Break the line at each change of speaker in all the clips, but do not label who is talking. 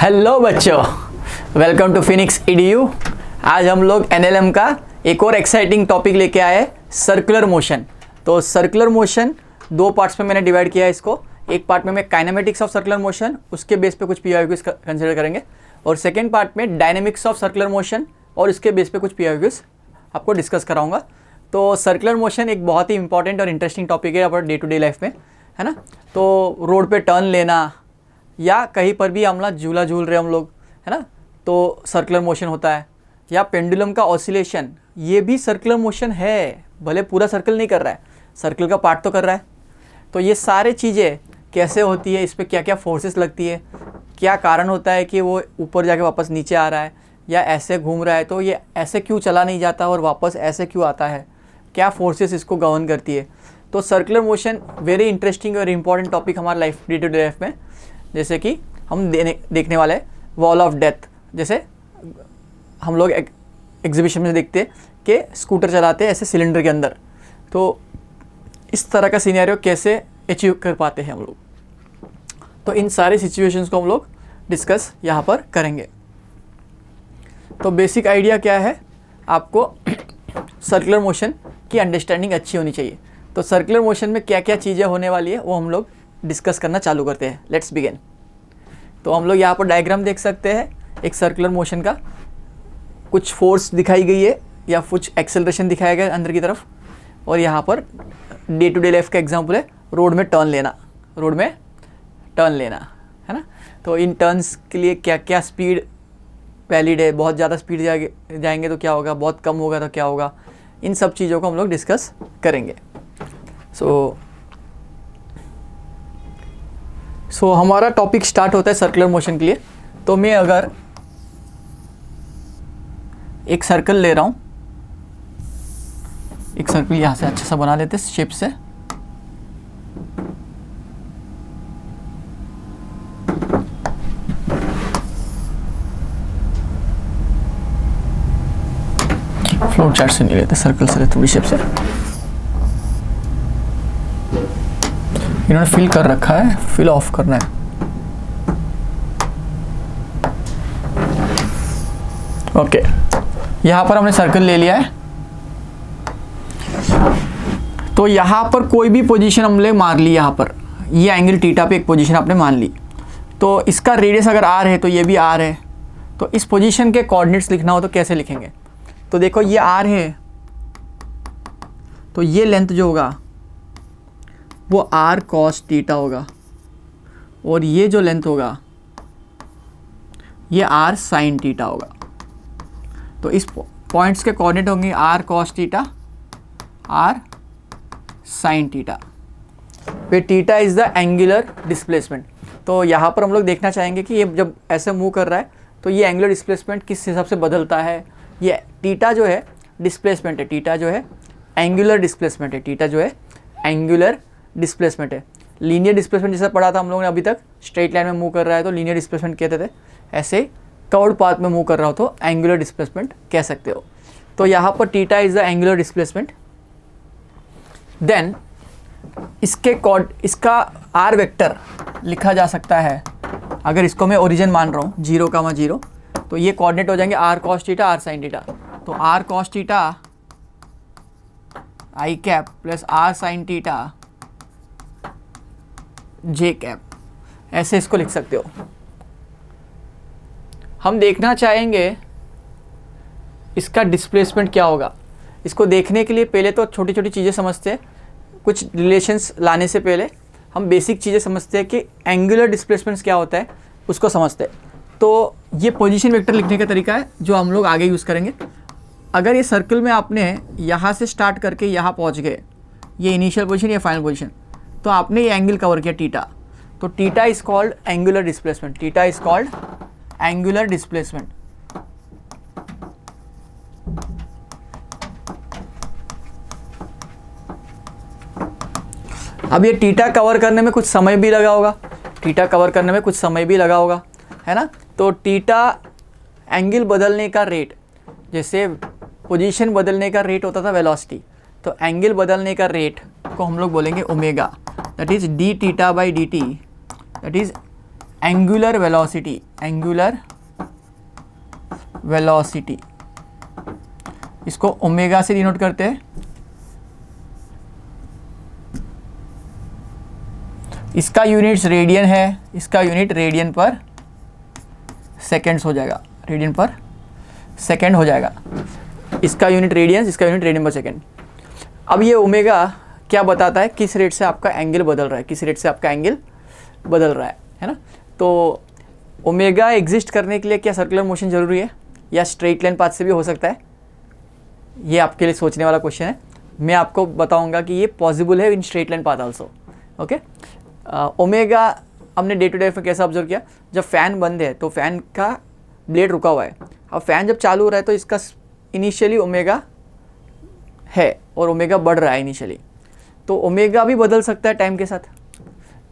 Hello बच्चों, welcome to Phoenix EDU। आज हम लोग NLM का एक और एक्साइटिंग टॉपिक लेके आए, सर्कुलर मोशन। तो सर्कुलर मोशन दो पार्ट्स में मैंने डिवाइड किया है इसको। एक पार्ट में मैं काइनेमेटिक्स ऑफ सर्कुलर मोशन, उसके बेस पे कुछ PYQs कंसिडर करेंगे, और सेकेंड पार्ट में डायनेमिक्स ऑफ सर्कुलर मोशन और उसके बेस पे कुछ PYQs आपको डिस्कस कराऊंगा। तो सर्कुलर मोशन एक बहुत ही इंपॉर्टेंट और इंटरेस्टिंग टॉपिक है अपने डे टू डे लाइफ में, है ना। तो रोड पे टर्न लेना या कहीं पर भी हमला झूला झूल रहे हम लोग, है ना, तो सर्कुलर मोशन होता है। या पेंडुलम का ऑसिलेशन, ये भी सर्कुलर मोशन है, भले पूरा सर्कल नहीं कर रहा है, सर्कल का पार्ट तो कर रहा है। तो ये सारे चीज़ें कैसे होती है, इस पर क्या क्या फोर्सेस लगती है, क्या कारण होता है कि वो ऊपर जाके वापस नीचे आ रहा है या ऐसे घूम रहा है, तो ये ऐसे क्यों चला नहीं जाता और वापस ऐसे क्यों आता है, क्या फोर्सेस इसको गवर्न करती है। तो सर्कुलर मोशन वेरी इंटरेस्टिंग और इम्पॉर्टेंट टॉपिक हमारे life day to day life में। जैसे कि हम देखने वाले वॉल ऑफ डेथ, जैसे हम लोग एग्जीबिशन में देखते हैं कि स्कूटर चलाते हैं ऐसे सिलेंडर के अंदर, तो इस तरह का सिनेरियो कैसे अचीव कर पाते हैं हम लोग। तो इन सारे सिचुएशंस को हम लोग डिस्कस यहाँ पर करेंगे। तो बेसिक आइडिया क्या है, आपको सर्कुलर मोशन की अंडरस्टैंडिंग अच्छी होनी चाहिए। तो सर्कुलर मोशन में क्या क्या चीज़ें होने वाली है वो हम लोग डिस्कस करना चालू करते हैं। Let's begin. तो हम लोग यहाँ पर डायग्राम देख सकते हैं एक सर्कुलर मोशन का, कुछ फोर्स दिखाई गई है या कुछ एक्सेलरेशन दिखाया गया अंदर की तरफ, और यहाँ पर डे टू डे लाइफ का एग्जांपल है रोड में टर्न लेना, रोड में टर्न लेना, है ना। तो इन टर्न्स के लिए क्या क्या स्पीड वैलिड है, बहुत ज़्यादा स्पीड जाएंगे तो क्या होगा, बहुत कम होगा तो क्या होगा, इन सब चीज़ों को हम लोग डिस्कस करेंगे। सो हमारा टॉपिक स्टार्ट होता है सर्कुलर मोशन के लिए। तो मैं अगर एक सर्कल ले रहा हूँ, एक सर्कल यहाँ से अच्छा सा बना लेते शेप से, फ्लो चार्ट से नहीं लेते, सर्कल से लेते, शेप से। इन्होंने फिल कर रखा है, फिल ऑफ करना है। ओके, यहाँ पर हमने सर्कल ले लिया है। तो यहाँ पर कोई भी पोजीशन हमने मार ली, यहाँ पर ये एंगल थीटा पे एक पोजीशन आपने मान ली। तो इसका रेडियस अगर r है तो ये भी r है। तो इस पोजीशन के कोऑर्डिनेट्स लिखना हो तो कैसे लिखेंगे। तो देखो ये r है, तो ये लेंथ जो होगा वो r cos थीटा होगा, और ये जो लेंथ होगा ये r sin थीटा होगा। तो इस पॉइंट्स के कोऑर्डिनेट होंगे r cos theta, r sin theta, पे theta is the angular displacement. तो यहाँ पर हम लोग देखना चाहेंगे कि ये जब ऐसे मूव कर रहा है तो ये एंगुलर डिस्प्लेसमेंट किस हिसाब से बदलता है। ये थीटा जो है डिस्प्लेसमेंट है, थीटा जो है एंगुलर डिस्प्लेसमेंट है, थीटा जो है एंगुलर डिस्प्लेसमेंट है। लीनियर डिस्प्लेसमेंट जैसा पढ़ा था हम लोगों ने अभी तक, स्ट्रेट लाइन में मूव कर रहा है तो लीनियर डिस्प्लेसमेंट कहते थे, ऐसे कर्व्ड पाथ में मूव कर रहा हो तो एंगुलर डिस्प्लेसमेंट कह सकते हो। तो यहाँ पर theta is the angular displacement. Then इसका आर वेक्टर लिखा जा सकता है, अगर इसको मैं ओरिजिन मान रहा हूँ 0,0, तो ये कोऑर्डिनेट हो जाएंगे r cos theta, r sin theta. तो r cos theta i cap plus r sin theta j cap, ऐसे इसको लिख सकते हो। हम देखना चाहेंगे इसका डिस्प्लेसमेंट क्या होगा। इसको देखने के लिए पहले तो छोटी छोटी चीज़ें समझते हैं, कुछ रिलेशंस लाने से पहले हम बेसिक चीज़ें समझते हैं कि एंगुलर डिस्प्लेसमेंट क्या होता है, उसको समझते हैं। तो ये पोजीशन वेक्टर लिखने का तरीका है जो हम लोग आगे यूज़ करेंगे। अगर ये सर्कल में आपने यहाँ से स्टार्ट करके यहाँ पहुँच गए, ये इनिशियल पोजीशन या फाइनल पोजीशन, तो आपने ये एंगल कवर किया थीटा, तो theta is called angular displacement, theta is called angular displacement. अब ये थीटा कवर करने में कुछ समय भी लगा होगा, थीटा कवर करने में कुछ समय भी लगा होगा, है ना। तो थीटा एंगल बदलने का रेट, जैसे पोजीशन बदलने का रेट होता था वेलोसिटी, तो एंगल बदलने का रेट को हम लोग बोलेंगे omega, that is D theta by D T, that is angular velocity, angular velocity, इसको ओमेगा से डिनोट करते हैं। इसका यूनिट्स रेडियन है, इसका यूनिट रेडियन पर सेकेंड्स हो जाएगा, रेडियन पर सेकेंड हो जाएगा। इसका यूनिट रेडियंस, इसका यूनिट रेडियन पर सेकेंड। अब ये ओमेगा क्या बताता है, किस रेट से आपका एंगल बदल रहा है, किस रेट से आपका एंगल बदल रहा है ना। तो ओमेगा एग्जिस्ट करने के लिए क्या सर्कुलर मोशन जरूरी है या स्ट्रेट लाइन पाथ से भी हो सकता है, ये आपके लिए सोचने वाला क्वेश्चन है। मैं आपको बताऊंगा कि ये पॉसिबल है in straight line path also. Okay, omega हमने डे टू डे में कैसा ऑब्जर्व किया, जब फ़ैन बंद है तो फ़ैन का ब्लेड रुका हुआ है, अब फ़ैन जब चालू हो रहा है तो इसका इनिशियली ओमेगा है और ओमेगा बढ़ रहा है इनिशियली, तो ओमेगा भी बदल सकता है टाइम के साथ।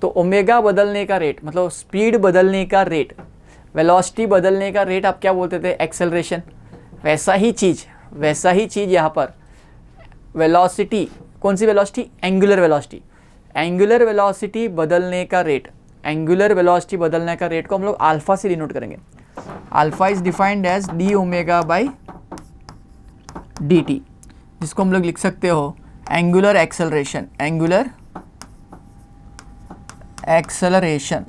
तो ओमेगा बदलने का रेट मतलब स्पीड बदलने का रेट, वेलोसिटी बदलने का रेट आप क्या बोलते थे, एक्सेलरेशन। वैसा ही चीज़ यहाँ पर वेलोसिटी, कौन सी velocity, angular velocity. Angular velocity बदलने का रेट, एंगुलर वेलोसिटी बदलने का रेट को हम लोग अल्फा से डिनोट करेंगे। Alpha is defined as D omega by D T, जिसको हम लोग लिख सकते हो एंगुलर एक्सेलरेशन, एंगुलर एक्सेलरेशन।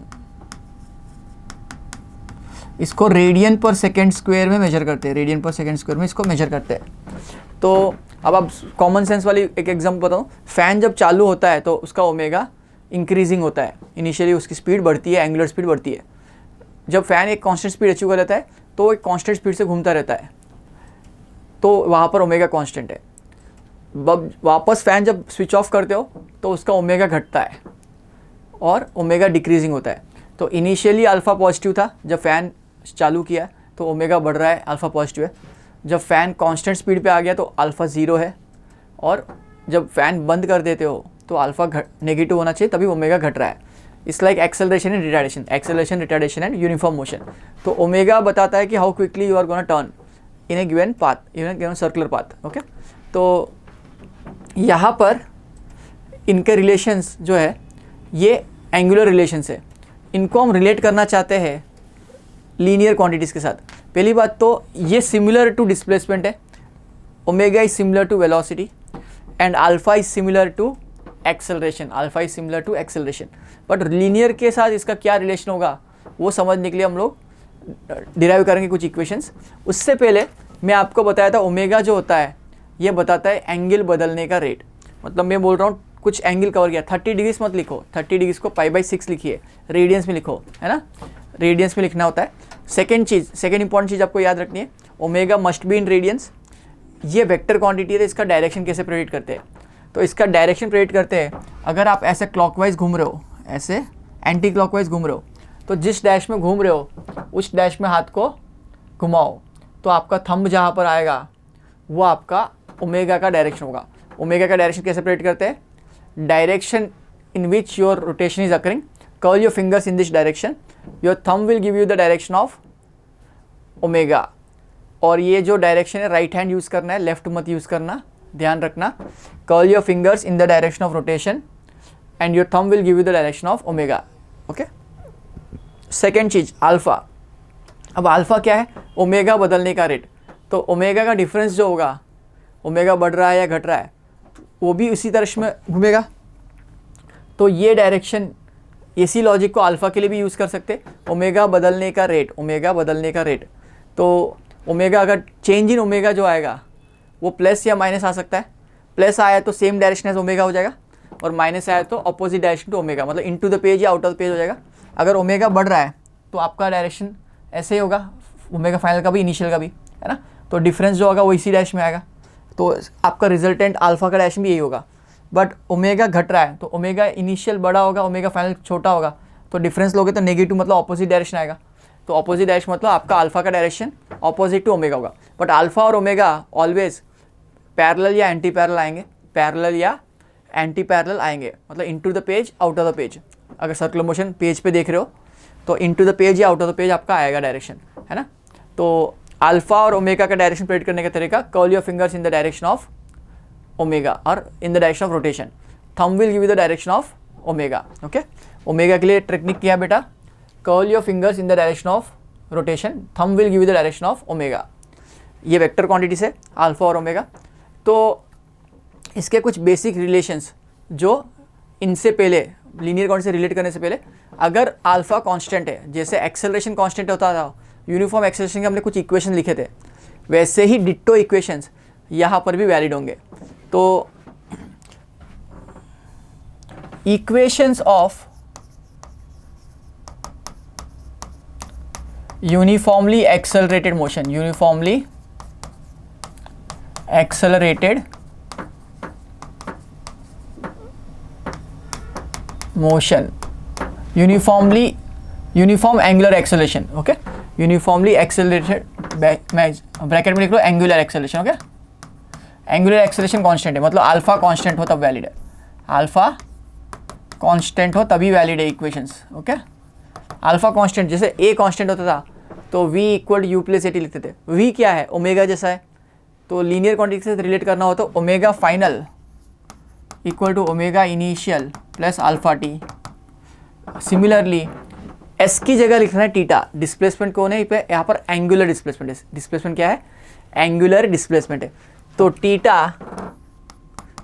इसको रेडियन पर सेकेंड स्क्वायर में मेजर करते हैं, रेडियन पर सेकेंड स्क्वायर में इसको मेजर करते हैं। तो अब आप कॉमन सेंस वाली एक एग्जांपल बताऊँ, फ़ैन जब चालू होता है तो उसका ओमेगा इंक्रीजिंग होता है, इनिशियली उसकी स्पीड बढ़ती है, एंगुलर स्पीड बढ़ती है। जब फ़ैन एक कांस्टेंट स्पीड अचीव कर लेता है तो एक कांस्टेंट स्पीड से घूमता रहता है, तो वहाँ पर ओमेगा कांस्टेंट है। वापस फ़ैन जब स्विच ऑफ करते हो तो उसका ओमेगा घटता है और ओमेगा डिक्रीजिंग होता है। तो इनिशियली अल्फ़ा पॉजिटिव था, जब फ़ैन चालू किया तो ओमेगा बढ़ रहा है, अल्फ़ा पॉजिटिव है। जब फ़ैन कांस्टेंट स्पीड पे आ गया तो अल्फ़ा ज़ीरो है, और जब फ़ैन बंद कर देते हो तो अल्फ़ा नेगेटिव होना चाहिए, तभी ओमेगा घट रहा है। It's like acceleration and retardation, acceleration, retardation and uniform motion. तो ओमेगा बताता है कि how quickly you are gonna turn in a given path, in a given circular path. Okay, तो यहाँ पर इनके रिलेशंस जो है ये एंगुलर रिलेशंस है, इनको हम रिलेट करना चाहते हैं लीनियर क्वांटिटीज़ के साथ। पहली बात तो ये सिमिलर टू डिस्प्लेसमेंट है, omega is similar to velocity and alpha is similar to acceleration, alpha is similar to acceleration. But linear के साथ इसका क्या रिलेशन होगा वो समझने के लिए हम लोग डिराइव करेंगे कुछ इक्वेशंस। उससे पहले मैं आपको बताया था ओमेगा जो होता है ये बताता है एंगल बदलने का रेट। मतलब मैं बोल रहा हूँ कुछ एंगल कवर किया, 30 डिग्रीज मत लिखो, 30 डिग्रीज को π/6 लिखिए, रेडियंस में लिखो, है ना, रेडियंस में लिखना होता है। सेकेंड इंपॉर्टेंट चीज़ आपको याद रखनी है, omega must be in radiance. ये वेक्टर क्वांटिटी है, इसका डायरेक्शन कैसे प्रेडिक्ट करते हैं, तो इसका डायरेक्शन प्रेडिक्ट करते हैं। अगर आप ऐसे क्लॉकवाइज घूम रहे हो, ऐसे एंटी क्लॉकवाइज घूम रहे हो, तो जिस डैश में घूम रहे हो उस डैश में हाथ को घुमाओ, तो आपका थंब जहाँ पर आएगा वो आपका ओमेगा का डायरेक्शन होगा। ओमेगा का डायरेक्शन कैसे प्रेडिक्ट करते हैं, direction in which your rotation is occurring, curl your fingers in this direction, your thumb will give you the direction of omega. और ये जो डायरेक्शन है राइट हैंड यूज़ करना है, लेफ्ट मत यूज़ करना, ध्यान रखना। Curl your fingers in the direction of rotation and your thumb will give you the direction of omega. Okay, second cheese alpha. अब अल्फ़ा क्या है, ओमेगा बदलने का रेट। तो ओमेगा का डिफरेंस जो होगा, ओमेगा बढ़ रहा है या घट रहा है, वो भी उसी तरह में घूमेगा। तो ये डायरेक्शन, इसी लॉजिक को अल्फ़ा के लिए भी यूज़ कर सकते, ओमेगा बदलने का रेट, ओमेगा बदलने का रेट। तो ओमेगा अगर चेंज इन ओमेगा जो आएगा वो प्लस या माइनस आ सकता है। प्लस आया तो सेम डायरेक्शन एज ओमेगा हो जाएगा, और माइनस आया तो अपोजिट डायरेक्शन टू ओमेगा, मतलब इनटू द पेज या आउट ऑफ द पेज हो जाएगा। अगर ओमेगा बढ़ रहा है तो आपका डायरेक्शन ऐसे ही होगा, ओमेगा फाइनल का भी इनिशियल का भी, है ना। तो डिफरेंस जो होगा वो इसी डैश में आएगा, तो आपका रिजल्टेंट अल्फ़ा का डायरेक्शन भी यही होगा। बट ओमेगा घट रहा है तो ओमेगा इनिशियल बड़ा होगा, ओमेगा फाइनल छोटा होगा, तो डिफरेंस लोगे तो नेगेटिव, मतलब ऑपोजिट डायरेक्शन आएगा। तो ऑपोजिट डायरेक्शन मतलब आपका अल्फ़ा का डायरेक्शन ऑपोजिट टू ओमेगा होगा। बट अल्फ़ा और ओमेगा ऑलवेज पैरेलल या एंटी पैरेलल आएंगे, पैरेलल या एंटी पैरेलल आएंगे, मतलब into the page, out of the page. अगर सर्कुलर मोशन पेज पे देख रहे हो तो इनटू द पेज या आउट ऑफ द पेज आपका आएगा डायरेक्शन, है ना। तो अल्फ़ा और ओमेगा का डायरेक्शन प्रेडिक्ट करने का तरीका, curl your fingers in the direction of omega और in the direction of rotation, thumb will give you the direction of omega. Okay, omega के लिए टेक्निक क्या है बेटा, curl your fingers in the direction of rotation, thumb will give you the direction of omega. ये vector quantities है alpha और omega. तो इसके कुछ बेसिक रिलेशंस जो इनसे पहले लीनियर क्वांटिटी से रिलेट करने से पहले, अगर अल्फा कांस्टेंट है, जैसे एक्सेलरेशन कांस्टेंट होता था, यूनिफॉर्म एक्सेलरेशन के हमने कुछ इक्वेशन लिखे थे, वैसे ही डिट्टो इक्वेशंस यहाँ पर भी वैलिड होंगे। तो equations of uniformly accelerated motion, uniformly accelerated motion, uniform angular acceleration, okay, uniformly accelerated, bracket में लिख लो angular acceleration, okay, angular acceleration constant है, मतलब अल्फा कांस्टेंट हो तब वैलिड है, अल्फा कांस्टेंट हो तभी वैलिड है इक्वेशंस, ओके। अल्फा कांस्टेंट जैसे ए कांस्टेंट होता था तो v equal you plus A T लिखते थे, v क्या है, ओमेगा जैसा है, तो लीनियर क्वांटिटी से रिलेट करना हो तो omega final equal to omega initial plus alpha t. Similarly s की जगह लिखना है टीटा, डिस्प्लेसमेंट कौन है यहाँ पर, एंगुलर डिस्प्लेसमेंट है, डिस्प्लेसमेंट क्या है, एंगुलर डिस्प्लेसमेंट है, तो theta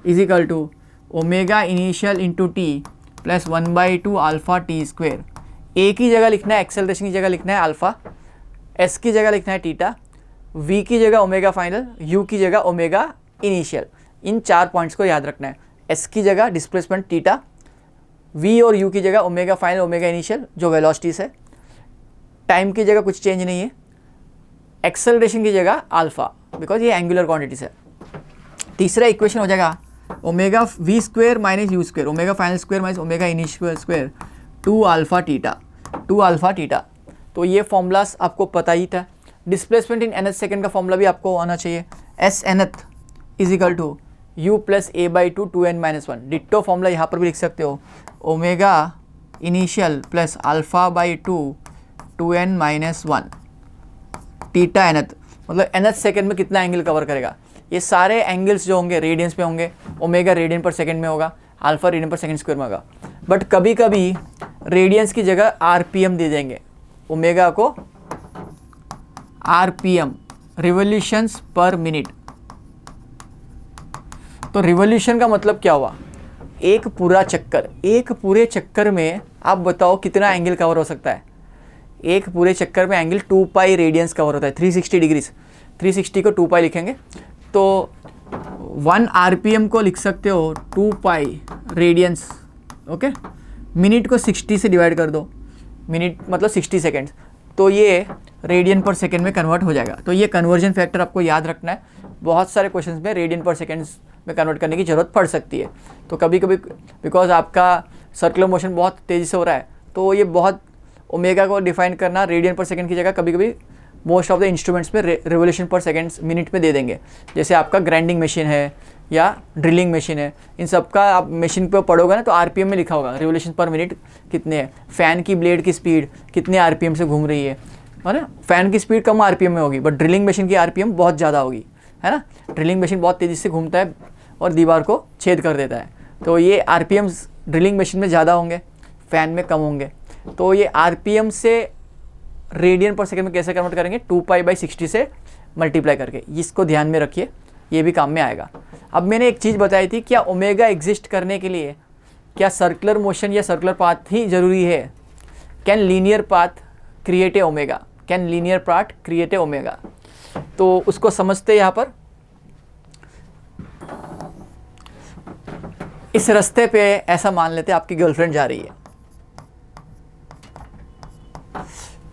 is equal to omega initial into t plus 1/2 alpha t square. A की जगह लिखना है, एक्सेलरेशन की जगह लिखना है अल्फा, एस की जगह लिखना है टीटा, वी की जगह ओमेगा फाइनल, यू की जगह ओमेगा इनिशियल। इन 4 पॉइंट्स को याद रखना है, एस की जगह डिस्प्लेसमेंट टीटा, वी और यू की जगह ओमेगा फाइनल ओमेगा इनिशियल जो वेलोसिटीज है, टाइम की जगह कुछ चेंज नहीं है, एक्सेलरेशन की जगह अल्फा बिकॉज ये एंगुलर क्वांटिटीज है। तीसरा इक्वेशन हो जाएगा omega v square minus u square, omega final square minus omega initial square 2 alpha theta, 2 alpha theta. तो ये फॉर्मूलास आपको पता ही था। डिस्प्लेसमेंट इन nth सेकेंड का फॉर्मूला भी आपको आना चाहिए, s nth is equal to u plus a by two 2n-1। Ditto formula यहाँ पर भी लिख सकते हो, omega initial plus alpha by 2n-1 theta nth, मतलब nth सेकेंड में कितना एंगल कवर करेगा। ये सारे एंगल्स जो होंगे रेडियंस में होंगे, ओमेगा रेडियन पर सेकेंड में होगा, alpha radian per second square में होगा। बट कभी कभी रेडियंस की जगह आरपीएम दे देंगे, ओमेगा को आरपीएम, रिवोल्यूशंस पर मिनट। तो रिवोल्यूशन का मतलब क्या हुआ, एक पूरा चक्कर, एक पूरे चक्कर में आप बताओ कितना एंगल कवर हो सकता है। एक पूरे चक्कर में एंगल 2 पाई रेडियंस कवर होता है, 360 डिग्रीज, 360 को 2 पाई लिखेंगे तो 1 आरपीएम को लिख सकते हो 2 पाई रेडियंस, ओके। मिनट को 60 से डिवाइड कर दो, मिनट मतलब 60 सेकेंड्स, तो ये रेडियन पर सेकेंड में कन्वर्ट हो जाएगा। तो ये कन्वर्जन फैक्टर आपको याद रखना है, बहुत सारे क्वेश्चंस में रेडियन पर सेकेंड्स में कन्वर्ट करने की ज़रूरत पड़ सकती है। तो कभी कभी बिकॉज आपका सर्कुलर मोशन बहुत तेज़ी से हो रहा है, तो ये बहुत ओमेगा को डिफाइन करना रेडियन पर सेकेंड की जगह कभी कभी मोस्ट ऑफ द इंस्ट्रूमेंट्स में रिवोल्यूशन पर सेकेंड्स मिनट में दे देंगे। जैसे आपका ग्राइंडिंग मशीन है या ड्रिलिंग मशीन है, इन सब का आप मशीन पे पढ़ोगे ना तो आरपीएम में लिखा होगा रिवोल्यूशन पर मिनट कितने है। फ़ैन की ब्लेड की स्पीड कितने आरपीएम से घूम रही है ना। फ़ैन की स्पीड कम आरपीएम में होगी, बट ड्रिलिंग मशीन की आरपीएम बहुत ज़्यादा होगी, है ना। ड्रिलिंग मशीन बहुत तेज़ी से घूमता है और दीवार को छेद कर देता है, तो ये आरपीएम्स ड्रिलिंग मशीन में ज़्यादा होंगे, फ़ैन में कम होंगे। तो ये आरपीएम से रेडियन पर सेकेंड में कैसे कन्वर्ट करेंगे, 2 पाई बाई 60 से मल्टीप्लाई करके, इसको ध्यान में रखिए, ये भी काम में आएगा। अब मैंने एक चीज़ बताई थी, क्या ओमेगा एग्जिस्ट करने के लिए क्या सर्कुलर मोशन या सर्कुलर पाथ ही ज़रूरी है। Can linear path create a omega, can linear path create a omega. तो उसको समझते यहाँ पर, इस रास्ते पे ऐसा मान लेते आपकी गर्लफ्रेंड जा रही है,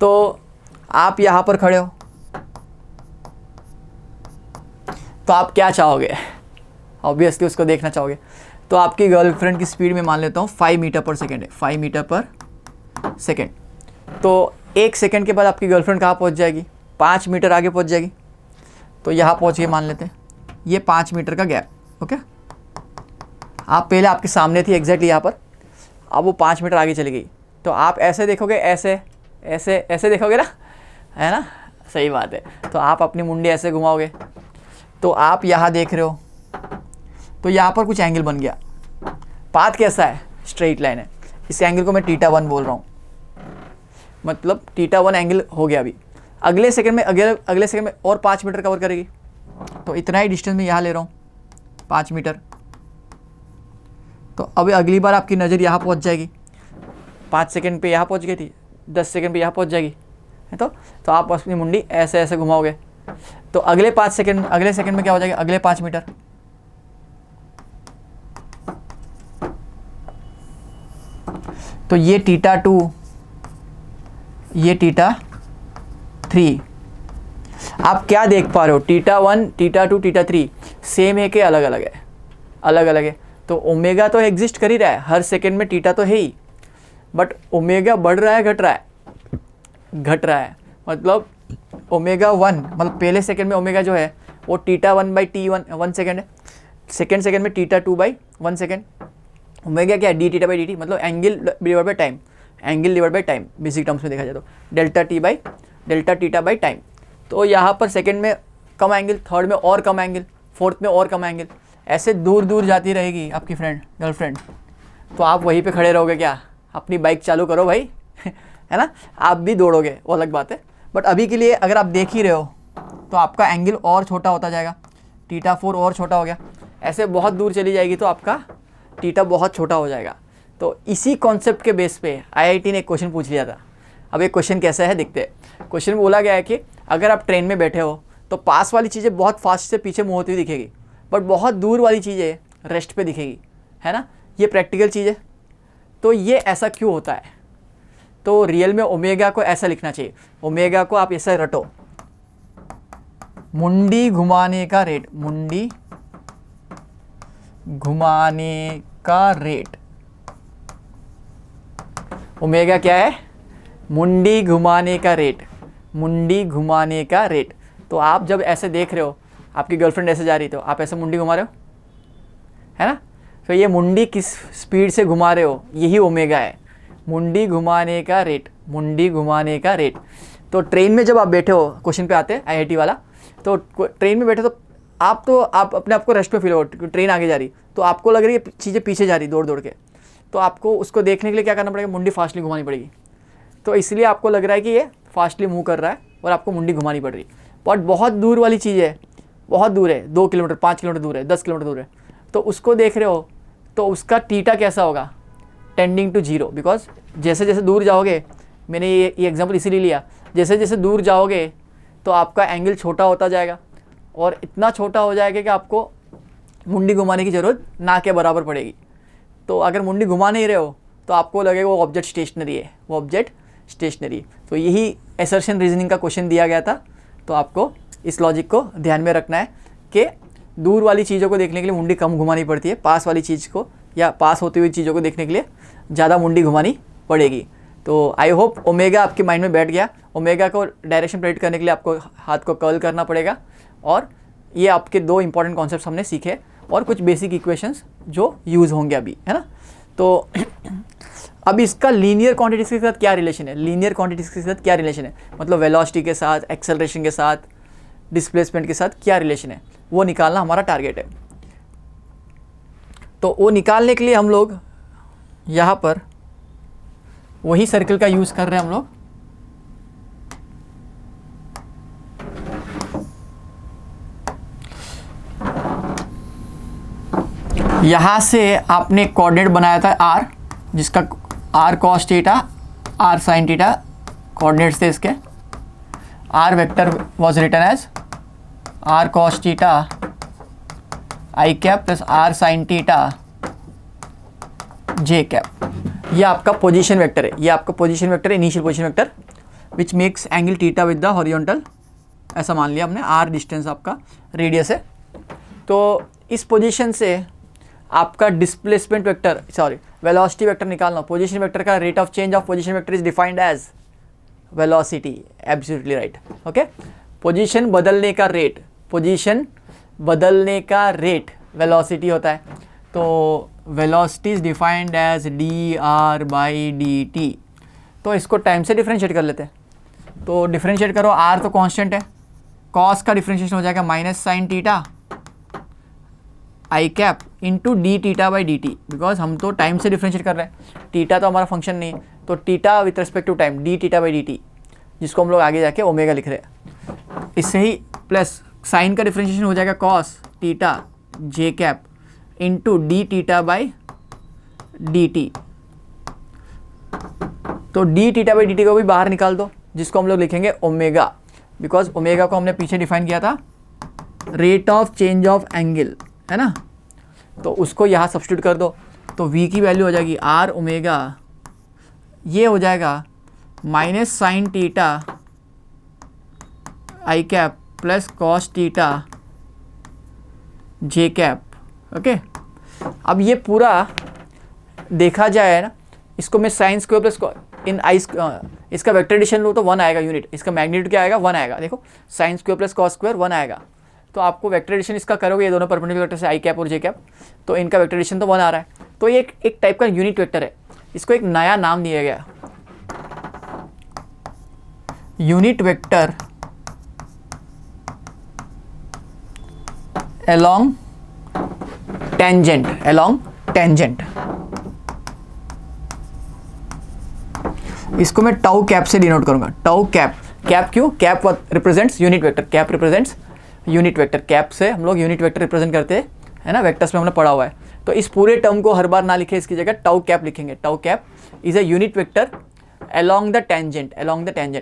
तो आप यहाँ पर खड़े हो, तो आप क्या चाहोगे, ऑब्वियसली उसको देखना चाहोगे। तो आपकी गर्लफ्रेंड की स्पीड में मान लेता हूँ 5 मीटर पर सेकेंड है, 5 मीटर पर सेकेंड। तो 1 सेकेंड के बाद आपकी गर्लफ्रेंड कहाँ पहुँच जाएगी, 5 मीटर आगे पहुँच जाएगी। तो यहाँ पहुँच गए, मान लेते हैं ये 5 मीटर का गैप, ओके। आप पहले आपके सामने थी एग्जैक्टली यहाँ पर, अब वो 5 मीटर आगे चली गई, तो आप ऐसे देखोगे, ऐसे ऐसे ऐसे देखोगे ना, है ना, सही बात है। तो आप अपनी मुंडी ऐसे घुमाओगे, तो आप यहाँ देख रहे हो, तो यहाँ पर कुछ एंगल बन गया। पाथ कैसा है, स्ट्रेट लाइन है, इस एंगल को मैं θ1 बोल रहा हूँ। मतलब थीटा 1 एंगल हो गया। अभी अगले सेकंड में अगले सेकंड में और 5 मीटर कवर करेगी, तो इतना ही डिस्टेंस में यहाँ ले रहा हूँ 5 मीटर। तो अभी अगली बार आपकी नज़र यहाँ पहुँच जाएगी, 5 सेकंड पे यहाँ पहुँच गई थी, 10 सेकंड पे यहाँ पहुँच जाएगी, है तो आप अपनी मुंडी ऐसे ऐसे घुमाओगे, तो अगले सेकंड में क्या हो जाएगा, अगले 5 मीटर। तो ये थीटा 2, ये थीटा 3। आप क्या देख पा रहे हो, थीटा 1, थीटा 2, थीटा 3 सेम है कि अलग अलग है? अलग अलग है। तो ओमेगा तो एग्जिस्ट कर ही रहा है, हर सेकंड में थीटा तो है ही, बट ओमेगा बढ़ रहा है घट रहा है? घट रहा है। मतलब ओमेगा 1 मतलब पहले सेकंड में ओमेगा जो है वो थीटा 1/t1 सेकंड है, सेकंड सेकंड में थीटा 2/1 सेकंड। ओमेगा क्या है, d theta by D t, मतलब angle divide by time, angle divide by time basic terms में देखा जाए तो डेल्टा थीटा बाई टाइम। तो यहाँ पर सेकंड में कम एंगल, थर्ड में और कम एंगल, फोर्थ में और कम एंगल, ऐसे दूर दूर जाती रहेगी आपकी गर्लफ्रेंड। तो आप वहीं पे खड़े रहोगे क्या? अपनी बाइक चालू करो भाई है ना, आप भी दौड़ोगे वो अलग बात है, बट अभी के लिए अगर आप देख ही रहे हो तो आपका एंगल और छोटा होता जाएगा, थीटा 4 और छोटा हो गया, ऐसे बहुत दूर चली जाएगी तो आपका थीटा बहुत छोटा हो जाएगा। तो इसी कॉन्सेप्ट के बेस पे आईआईटी ने एक क्वेश्चन पूछ लिया था। अब एक क्वेश्चन कैसा है देखते हैं। क्वेश्चन में बोला गया है कि अगर आप ट्रेन में बैठे हो तो पास वाली चीज़ें बहुत फास्ट से पीछे मूव होती हुई दिखेगी, बट बहुत दूर वाली चीज़ें रेस्ट पे दिखेगी, है ना, ये प्रैक्टिकल चीज़ है। तो ये ऐसा क्यों होता है? तो रियल में ओमेगा को ऐसा लिखना चाहिए, ओमेगा को आप ऐसा रटो, मुंडी घुमाने का रेट, मुंडी घुमाने का रेट। ओमेगा क्या है? मुंडी घुमाने का रेट, मुंडी घुमाने का रेट। तो आप जब ऐसे देख रहे हो, आपकी गर्लफ्रेंड ऐसे जा रही, तो आप ऐसे मुंडी घुमा रहे हो, है ना, तो ये मुंडी किस स्पीड से घुमा रहे हो, यही ओमेगा है, मुंडी घुमाने का रेट, मुंडी घुमाने का रेट। तो ट्रेन में जब आप बैठे हो, क्वेश्चन पे आते हैं आईआईटी वाला, तो ट्रेन में बैठे तो आप अपने आप को रेस्ट पे फील हो, ट्रेन आगे जा रही, तो आपको लग रही है चीज़ें पीछे जा रही दौड़ दौड़ के, तो आपको उसको देखने के लिए क्या करना पड़ेगा, मुंडी फास्टली घुमानी पड़ेगी। तो इसलिए आपको लग रहा है कि ये फास्टली मूव कर रहा है और आपको मुंडी घुमानी पड़ रही है। बट बहुत दूर वाली चीज़ है, बहुत दूर है, 2 किलोमीटर 5 किलोमीटर दूर है, 10 किलोमीटर दूर है, तो उसको देख रहे हो तो उसका थीटा कैसा होगा, टेंडिंग टू 0, बिकॉज जैसे जैसे दूर जाओगे, मैंने ये एग्जाम्पल इसीलिए लिया, जैसे जैसे दूर जाओगे तो आपका एंगल छोटा होता जाएगा और इतना छोटा हो जाएगा कि आपको मुंडी घुमाने की ज़रूरत ना के बराबर पड़ेगी। तो अगर मुंडी घुमा नहीं रहे हो तो आपको लगेगा वो ऑब्जेक्ट स्टेशनरी है, वो ऑब्जेक्ट स्टेशनरी। तो यही असर्शन रीजनिंग का क्वेश्चन दिया गया था। तो आपको इस लॉजिक को ध्यान में रखना है कि दूर वाली चीज़ों को देखने के लिए मुंडी कम घुमानी पड़ती है, पास वाली चीज़ को या पास होती हुई चीज़ों को देखने के लिए ज़्यादा मुंडी घुमानी पड़ेगी। तो आई होप ओमेगा आपके माइंड में बैठ गया। ओमेगा को डायरेक्शन प्रेडिक्ट करने के लिए आपको हाथ को कर्ल करना पड़ेगा, और ये आपके 2 इंपॉर्टेंट कॉन्सेप्ट्स हमने सीखे और कुछ बेसिक इक्वेशंस जो यूज़ होंगे अभी, है ना। तो अब इसका लीनियर क्वांटिटीज़ के साथ क्या रिलेशन है, लीनियर क्वांटिटीज़ के साथ क्या रिलेशन है, मतलब वेलोसिटी के साथ, एक्सेलरेशन के साथ, डिस्प्लेसमेंट के साथ क्या रिलेशन है, वो निकालना हमारा टारगेट है। तो वो निकालने के लिए हम लोग यहाँ पर वही सर्कल का यूज़ कर रहे हैं हम लोग। यहाँ से आपने कोऑर्डिनेट बनाया था r, जिसका r cos theta, r sin theta coordinates थे इसके। r vector was written as r cos theta i cap plus r sin theta j cap. ये आपका पोजीशन वेक्टर है, ये आपका पोजीशन वेक्टर है, initial position vector which makes angle theta with the horizontal, ऐसा मान लिया हमने। r डिस्टेंस आपका रेडियस है। तो इस पोजीशन से आपका displacement vector, sorry velocity vector निकालना। पोजीशन वेक्टर का rate of change of position vector is defined as velocity, absolutely right, okay. Position बदलने का रेट, पोजीशन बदलने का रेट वेलोसिटी होता है। तो velocity is defined as dr/dt। तो इसको टाइम से डिफरेंशिएट कर लेते हैं। तो डिफरेंशिएट करो, r तो कांस्टेंट है, cos का डिफरेंशिएशन हो जाएगा minus sine theta i cap into d theta by D T, because हम तो टाइम से डिफरेंशिएट कर रहे हैं, थीटा तो हमारा फंक्शन नहीं है, तो theta with respect to time d theta by D T, जिसको हम लोग आगे जाके ओमेगा लिख रहे हैं। इससे ही प्लस साइन का डिफ्रेंशिएशन हो जाएगा cos theta j cap into d theta by D t. तो d theta by D t को भी बाहर निकाल दो, जिसको हम लोग लिखेंगे ओमेगा, बिकॉज ओमेगा को हमने पीछे डिफाइन किया था rate of change of angle, है ना। तो उसको यहाँ सब्स्टिट्यूट कर दो, तो वी की वैल्यू हो जाएगी आर ओमेगा, ये हो जाएगा minus sine theta i cap plus cos theta j cap. Okay, अब ये पूरा देखा जाए ना, इसको मैं साइन स्क्वायर प्लस इन आई इसका वेक्टर एडिशन लूँ तो 1 आएगा यूनिट, इसका मैग्नीट्यूड क्या आएगा 1 आएगा। देखो sine square plus cos square 1 आएगा, तो आपको वेक्टर एडिशन इसका करोगे, ये दोनों परपेंडिकुलर वेक्टर से आई कैप और जे कैप, तो इनका वेक्टर एडिशन तो 1 आ रहा है। तो ये एक टाइप का यूनिट वेक्टर है, इसको एक नया नाम दिया गया यूनिट वेक्टर along tangent। इसको मैं टाउ कैप से डिनोट करूंगा, टाउ कैप। कैप क्यों? Cap represents unit vector, cap represents unit vector, cap से हम लोग यूनिट वेक्टर रिप्रेजेंट करते हैं, है ना, वेक्टर्स में हमने पढ़ा हुआ है। तो इस पूरे टर्म को हर बार ना लिखे, इसकी जगह टाउ कैप लिखेंगे। Tau cap is a unit vector along the tangent,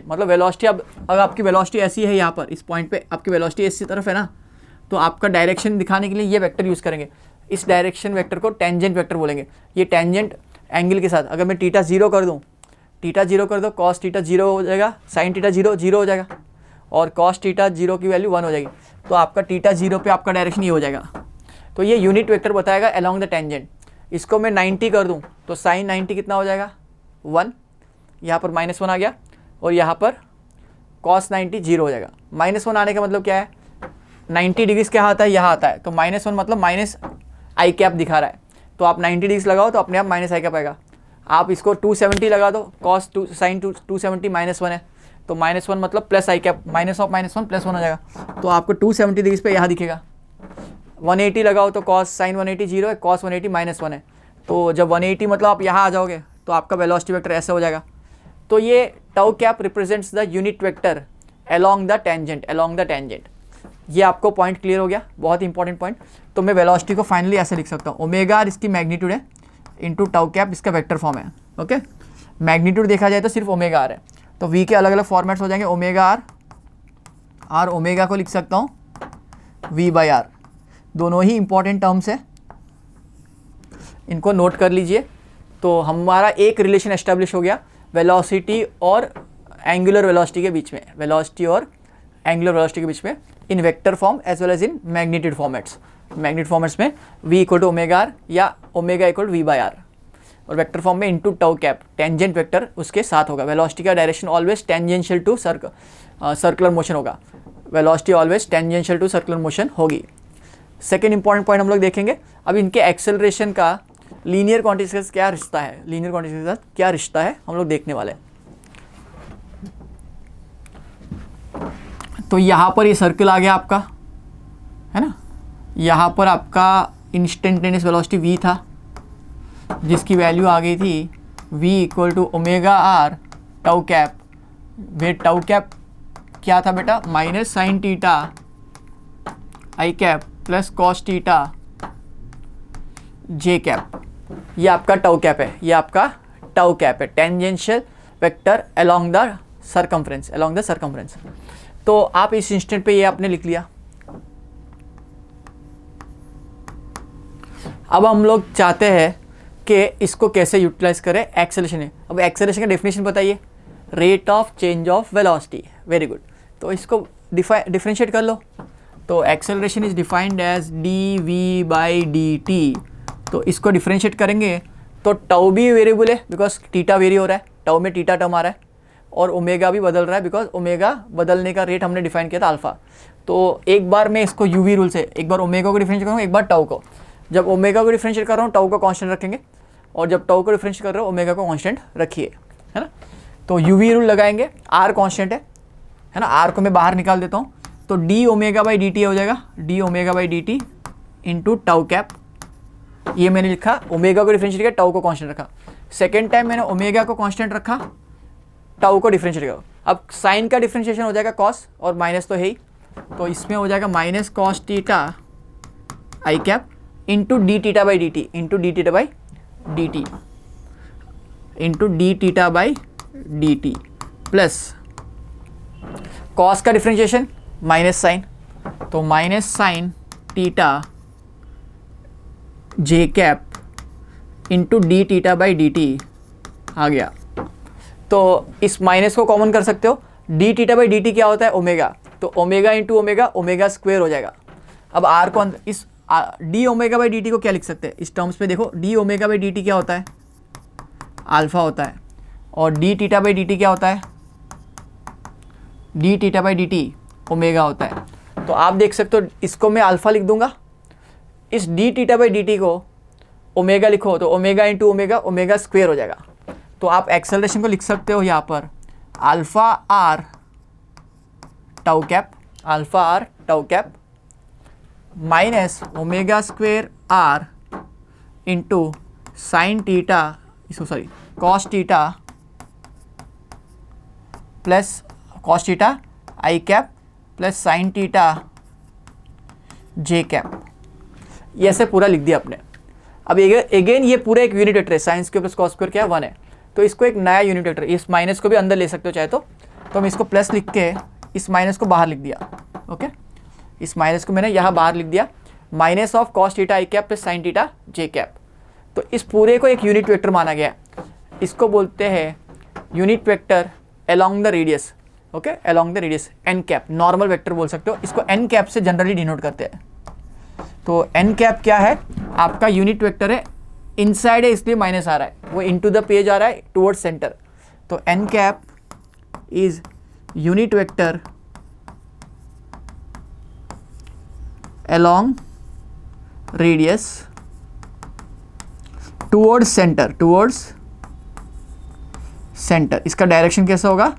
मतलब वेलोसिटी, अब अगर आपकी वेलोसिटी ऐसी है, यहाँ पर इस पॉइंट पे आपकी वेलोसिटी इसी तरफ है ना, तो आपका डायरेक्शन दिखाने के लिए ये वेक्टर यूज़ करेंगे। इस डायरेक्शन वेक्टर को टेंजेंट वेक्टर बोलेंगे। ये टेंजेंट एंगल के साथ अगर मैं टीटा 0 कर दूँ, टीटा 0 कर दो, कॉस टीटा 0 हो जाएगा, साइन टीटा 0 हो जाएगा, और कॉस टीटा 0 की वैल्यू 1 हो जाएगी। तो आपका टीटा 0 पे आपका डायरेक्शन ये हो जाएगा। तो ये यूनिट वेक्टर बताएगा along द टेंजेंट। इसको मैं 90 कर दूँ तो साइन 90 कितना हो जाएगा 1, यहाँ पर -1 आ गया, और यहाँ पर कॉस 90 0 हो जाएगा। -1 आने का मतलब क्या है, 90 डिग्रीज क्या आता है, यहाँ आता है, तो -1 मतलब माइनस आई कैप दिखा रहा है, तो आप 90 डिग्रीज लगाओ तो अपने आप माइनस आई कैप आएगा। आप इसको 270 लगा दो, कॉस साइन 270 -1 है, तो -1 मतलब plus I cap, minus of -1 +1 हो जाएगा, तो आपको 270 डिग्रीज पे यहाँ दिखेगा। 180 लगाओ तो कॉस साइन 180 0 है, कॉस 180 -1 है, तो जब 180 मतलब आप यहाँ आ जाओगे तो आपका वेलोसिटी वेक्टर ऐसा हो जाएगा। तो ये tau cap represents the unit vector along the tangent. ये आपको पॉइंट क्लियर हो गया, बहुत इंपॉर्टेंट पॉइंट। तो मैं वेलोसिटी को फाइनली ऐसे लिख सकता हूँ, ओमेगा आर इसकी मैग्नीट्यूड है इंटू टाउ कैप इसका वेक्टर फॉर्म है। ओके, मैग्नीट्यूड देखा जाए तो सिर्फ ओमेगा आर है, तो वी के अलग अलग फॉर्मेट्स हो जाएंगे। ओमेगा आर ओमेगा को लिख सकता हूँ V/R, दोनों ही इंपॉर्टेंट टर्म्स है, इनको नोट कर लीजिए। तो हमारा एक रिलेशन एस्टेब्लिश हो गया वेलोसिटी और एंगुलर वेलोसिटी के बीच में, वेलोसिटी और एंगुलर वेलोसिटी के बीच में, in vector form as well as in magnitude formats. Magnitude formats में v = ओमेगा आर या ओमेगा = V/R, और वेक्टर फॉर्म में into tau cap, tangent vector उसके साथ होगा। वेलोसिटी का direction always tangential to circular motion होगा, velocity always tangential to circular motion होगी। सेकेंड इंपॉर्टेंट पॉइंट हम लोग देखेंगे, अब इनके एक्सेलरेशन का लीनियर क्वांटिटी के साथ क्या रिश्ता है, लीनियर क्वांटिटी के साथ क्या रिश्ता है हम लोग देखने वाले हैं। तो यहाँ पर ये सर्कल आ गया आपका, है ना, यहाँ पर आपका इंस्टेंटेनियस वेलोसिटी v था, जिसकी वैल्यू आ गई थी v = omega r tau cap. वे टाउ कैप क्या था बेटा, minus sine theta i cap plus cos theta j cap. ये आपका टाउ कैप है, ये आपका टाउ कैप है, tangential vector along the circumference. तो आप इस इंस्टेंट पे ये आपने लिख लिया। अब हम लोग चाहते हैं कि इसको कैसे यूटिलाइज करें एक्सेलरेशन है। अब एक्सेलरेशन का डेफिनेशन बताइए, rate of change of velocity. Very good, तो इसको डिफरेंशिएट कर लो। तो acceleration is defined as dv/dt। तो इसको डिफरेंशिएट करेंगे तो टाउ भी वेरिएबल है, बिकॉज टीटा वेरी हो रहा है, टाउ में टीटा टर्म आ रहा है, और ओमेगा भी बदल रहा है, बिकॉज ओमेगा बदलने का रेट हमने डिफाइन किया था अल्फा। तो एक बार मैं इसको यूवी रूल से एक बार ओमेगा को डिफरेंशिएट करूँगा, एक बार टाउ को। जब ओमेगा को डिफरेंशिएट कर रहा हूँ टाउ को कांस्टेंट रखेंगे, और जब टाउ को डिफरेंशिएट कर रहे हो ओमेगा को कांस्टेंट रखिए, है ना। तो यूवी रूल लगाएंगे, आर कांस्टेंट है ना, आर को मैं बाहर निकाल देता हूँ, तो d/dt हो जाएगा, d/dt इंटू टाउ कैप। ये मैंने लिखा, ओमेगा को डिफरेंशिएट किया, टाउ को कांस्टेंट रखा, सेकेंड टाइम मैंने ओमेगा को कांस्टेंट रखा, टाउ को डिफरेंशिएट करो। अब साइन का डिफरेंशिएशन हो जाएगा कॉस, और माइनस तो है ही, तो इसमें हो जाएगा minus cos theta i cap into d theta by D t, into d theta by D t, into d theta by D t, plus cos का डिफरेंशिएशन माइनस साइन, तो minus sine theta j cap into d theta by D t आ गया। तो इस minus को common कर सकते हो, d theta by D t क्या होता है ओमेगा, तो omega into omega, omega square हो जाएगा। अब आर को इस D omega by D t को क्या लिख सकते हैं इस टर्म्स में, देखो D omega by D t क्या होता है, अल्फा होता है, और D theta by D t क्या होता है, d theta by D T omega होता है। तो आप देख सकते हो इसको मैं अल्फा लिख दूंगा, इस D theta by D t को ओमेगा लिखो तो omega into omega, omega square हो जाएगा। तो आप एक्सेलरेशन को लिख सकते हो यहाँ पर alpha r tau cap, alpha r tau cap minus omega square r into sine theta, sorry cos theta plus cos theta i cap plus sine theta j cap, ये ऐसे पूरा लिख दिया आपने। अब अगेन ये पूरा एक यूनिट वेक्टर है, sine square plus cos square क्या है 1 है, तो इसको एक नया यूनिट वेक्टर, इस माइनस को भी अंदर ले सकते हो चाहे तो हम इसको प्लस लिख के इस माइनस को बाहर लिख दिया। ओके, इस माइनस को मैंने यहाँ बाहर लिख दिया, minus of cos theta i cap plus sign theta j cap. तो इस पूरे को एक यूनिट वेक्टर माना गया, इसको बोलते हैं unit vector along the radius. Okay, along the radius n cap, normal vector बोल सकते हो, इसको एन कैप से जनरली डिनोट करते हैं। तो एन कैप क्या है, आपका यूनिट वेक्टर है, इनसाइड है इसलिए माइनस आ रहा है, वो इनटू द पेज आ रहा है टुवर्ड्स सेंटर। तो n cap is unit vector along radius towards centre, towards centre. इसका डायरेक्शन कैसा होगा,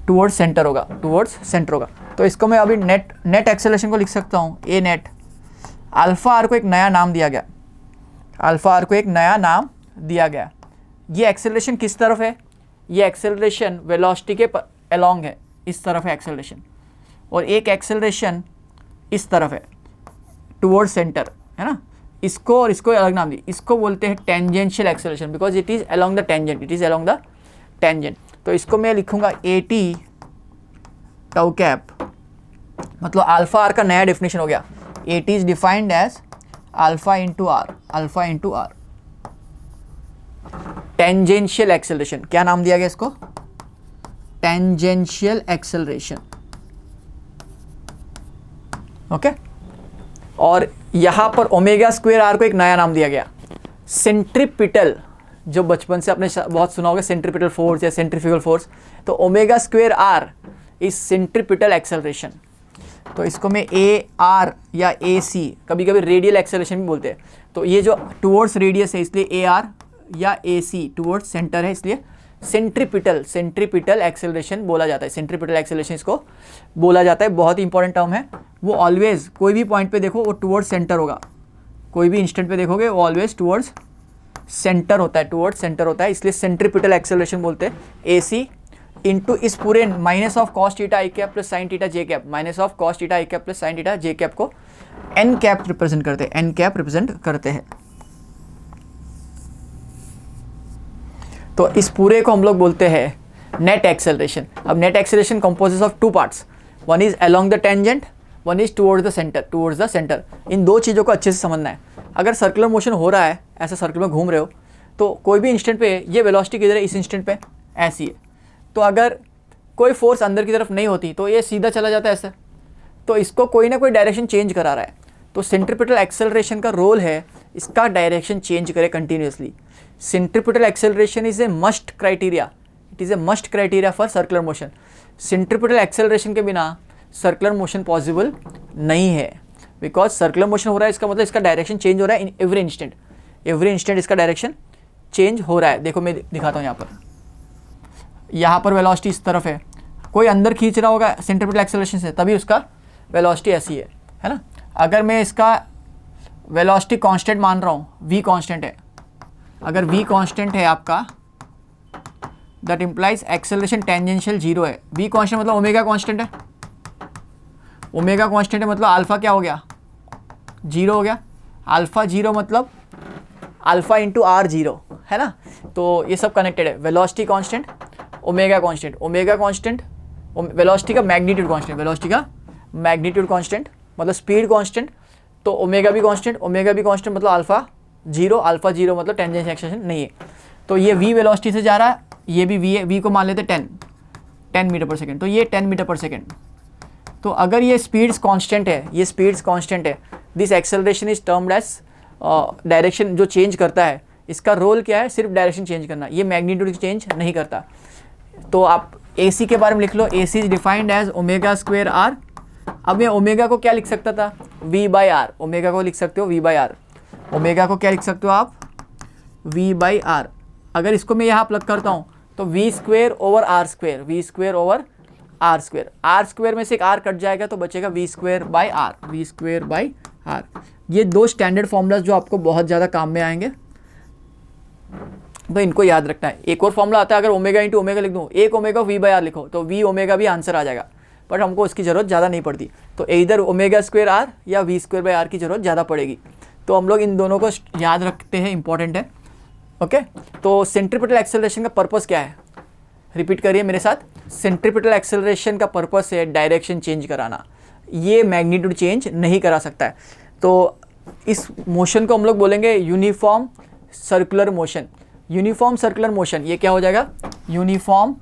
टुवर्ड्स सेंटर होगा, टुवर्ड्स सेंटर होगा। तो इसको मैं अभी नेट एक्सेलरेशन को लिख सकता हूँ ए नेट, अल्फा आर को एक नया नाम दिया गया, अल्फा आर को एक नया नाम दिया गया। ये एक्सेलरेशन किस तरफ है, ये एक्सेलरेशन वेलोसिटी के अलोंग है, इस तरफ है एक्सेलरेशन, और एक एक्सेलरेशन इस तरफ है टुवर्ड्स सेंटर, है ना। इसको और इसको अलग नाम दी, इसको बोलते हैं tangential acceleration because it is along the tangent, it is along the tangent. तो इसको मैं लिखूंगा ए टी टाउ कैप, मतलब अल्फा आर का नया डेफिनेशन हो गया, a t is defined as alpha into r, alpha into r. Tangential acceleration, क्या नाम दिया गया इसको, टेंजेंशियल एक्सेलरेशन। ओके, और यहां पर ओमेगा स्क्वायर आर को एक नया नाम दिया गया, सेंट्रीपिटल, जो बचपन से आपने बहुत सुना होगा सेंट्रीपिटल फोर्स या सेंट्रीफ्यूगल फोर्स, तो omega square r is centripetal acceleration. तो इसको मैं ए आर या ए सी, कभी कभी रेडियल एक्सेलरेशन भी बोलते हैं। तो ये जो टुवर्ड्स रेडियस है इसलिए ए आर, या ए सी टुवर्ड्स सेंटर है इसलिए सेंट्रीपिटल एक्सेलरेशन बोला जाता है, सेंट्रीपिटल एक्सेलरेशन इसको बोला जाता है। बहुत ही इंपॉर्टेंट टर्म है, वो ऑलवेज कोई भी पॉइंट पे देखो वो टुवर्ड्स सेंटर होगा, कोई भी इंस्टेंट पे देखोगे वो ऑलवेज टुवर्ड्स सेंटर होता है, टुवर्ड्स सेंटर होता है, इसलिए सेंट्रीपिटल एक्सेलरेशन बोलते हैं। ए सी इंटू इस पूरे minus of cos theta i cap plus sign theta j cap, minus of cos theta i cap plus sign theta j cap को एन कैप रिप्रेजेंट करते हैं, एन कैप रिप्रेजेंट करते हैं। तो इस पूरे को हम लोग बोलते हैं नेट एक्सेलरेशन। अब net acceleration composes of two parts, one is along the tangent, one is towards the centre, towards the centre. इन दो चीज़ों को अच्छे से समझना है। अगर सर्कुलर मोशन हो रहा है, ऐसा सर्कल में घूम रहे हो, तो कोई भी इंस्टेंट पे ये वेलोसिटी किधर है, इस इंस्टेंट पे ऐसी है। तो अगर कोई फोर्स अंदर की तरफ नहीं होती तो ये सीधा चला जाता है ऐसे, तो इसको कोई ना कोई डायरेक्शन चेंज करा रहा है। तो सेंट्रीपिटल एक्सेलरेशन का रोल है इसका डायरेक्शन चेंज करे continuously. Centripetal acceleration is a must criteria, it is a must criteria for circular motion. Centripetal acceleration के बिना सर्कुलर मोशन पॉसिबल नहीं है, बिकॉज सर्कुलर मोशन हो रहा है, इसका मतलब इसका डायरेक्शन चेंज हो रहा है in every instant, every instant इसका डायरेक्शन चेंज हो रहा है। देखो मैं दिखाता हूँ, यहाँ पर वेलोसिटी इस तरफ है, कोई अंदर खींच रहा होगा सेंट्रीपिटल एक्सेलरेशन से, तभी उसका वेलोसिटी ऐसी है ना। अगर मैं इसका वेलोसिटी कांस्टेंट मान रहा हूँ, v कांस्टेंट है, अगर v कांस्टेंट है आपका, दैट इम्प्लाइज एक्सेलरेशन टेंजेंशियल 0 है। v कांस्टेंट मतलब ओमेगा कांस्टेंट है, ओमेगा कांस्टेंट है मतलब अल्फा क्या हो गया, 0 हो गया। अल्फा 0 मतलब अल्फा इंटू आर 0 है ना, तो ये सब कनेक्टेड है। Velocity constant, omega constant, omega constant, velocity का मैग्नीट्यूड कांस्टेंट, वेलोसिटी का मैग्नीट्यूड कांस्टेंट मतलब स्पीड कांस्टेंट, तो ओमेगा भी कांस्टेंट, ओमेगा भी कांस्टेंट मतलब अल्फा 0, अल्फा 0 मतलब टेंजेंशियल एक्सेलरेशन नहीं है। तो ये v वेलोसिटी से जा रहा है, ये भी v है, v को मान लेते 10 मीटर पर सेकेंड, तो ये 10 मीटर पर सेकेंड। तो अगर ये स्पीड्स कांस्टेंट है, ये स्पीड्स कांस्टेंट है, this acceleration is termed as direction जो चेंज करता है, इसका रोल क्या है, सिर्फ डायरेक्शन चेंज करना, ये मैग्नीट्यूड चेंज नहीं करता। तो आप AC के बारे में लिख लो, AC is defined as omega square r. अब मैं ओमेगा को क्या लिख सकता था, V बाई आर, ओमेगा को लिख सकते हो V बाई आर, ओमेगा को क्या लिख सकते हो आप, V बाई आर। अगर इसको मैं यहाँ प्लग करता हूँ तो V square over r square, V square over r square, r square में से एक आर कट जाएगा तो बचेगा V square by r, V square by r. ये दो स्टैंडर्ड फॉर्मूलाज जो आपको बहुत ज़्यादा काम में आएंगे, तो इनको याद रखना है। एक और फॉर्मूला आता है, अगर ओमेगा इंटू ओमेगा लिख दूँ, एक ओमेगा V बाई आर लिखो तो V ओमेगा भी आंसर आ जाएगा, बट हमको उसकी ज़रूरत ज़्यादा नहीं पड़ती। तो इधर ओमेगा स्क्वायर आर या V स्क्वायर बाई आर की ज़रूरत ज़्यादा पड़ेगी, तो हम लोग इन दोनों को याद रखते हैं, इंपॉर्टेंट है। ओके, तो सेंट्रीपिटल एक्सेलरेशन का पर्पस क्या है, रिपीट करिए मेरे साथ। सेंट्रीपिटल एक्सेलरेशन का पर्पस है डायरेक्शन चेंज कराना, ये मैग्नीट्यूड चेंज नहीं करा सकता है। तो इस मोशन को हम लोग बोलेंगे uniform circular motion. Uniform circular motion ये क्या हो जाएगा, uniform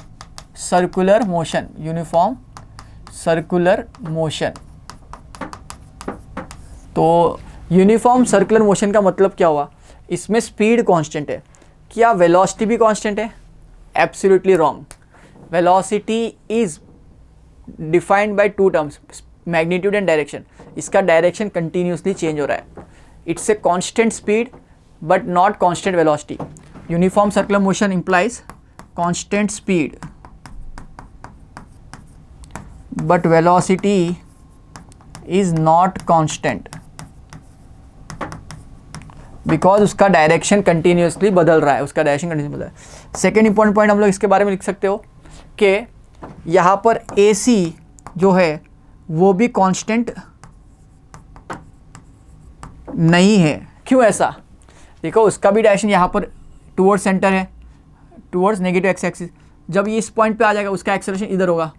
circular motion, uniform circular motion. तो यूनिफॉर्म सर्कुलर मोशन का मतलब क्या हुआ, इसमें स्पीड कांस्टेंट है, क्या वेलोसिटी भी कांस्टेंट है, absolutely wrong. Velocity is defined by two terms, magnitude and direction. इसका डायरेक्शन कंटिन्यूसली चेंज हो रहा है, it's a constant speed but not constant velocity. Uniform circular motion implies constant speed but velocity is not constant because उसका direction continuously बदल रहा है, उसका direction continuously बदल रहा है। सेकेंड इंपॉर्टेंट पॉइंट हम लोग इसके बारे में लिख सकते हो कि यहाँ पर AC जो है वो भी कांस्टेंट नहीं है। क्यों ऐसा, देखो उसका भी डायरेक्शन यहाँ पर टूवर्ड्स सेंटर है, टूवर्ड्स नेगेटिव एक्स एक्सिस। जब ये इस पॉइंट पे आ जाएगा उसका एक्सेलरेशन इधर होगा,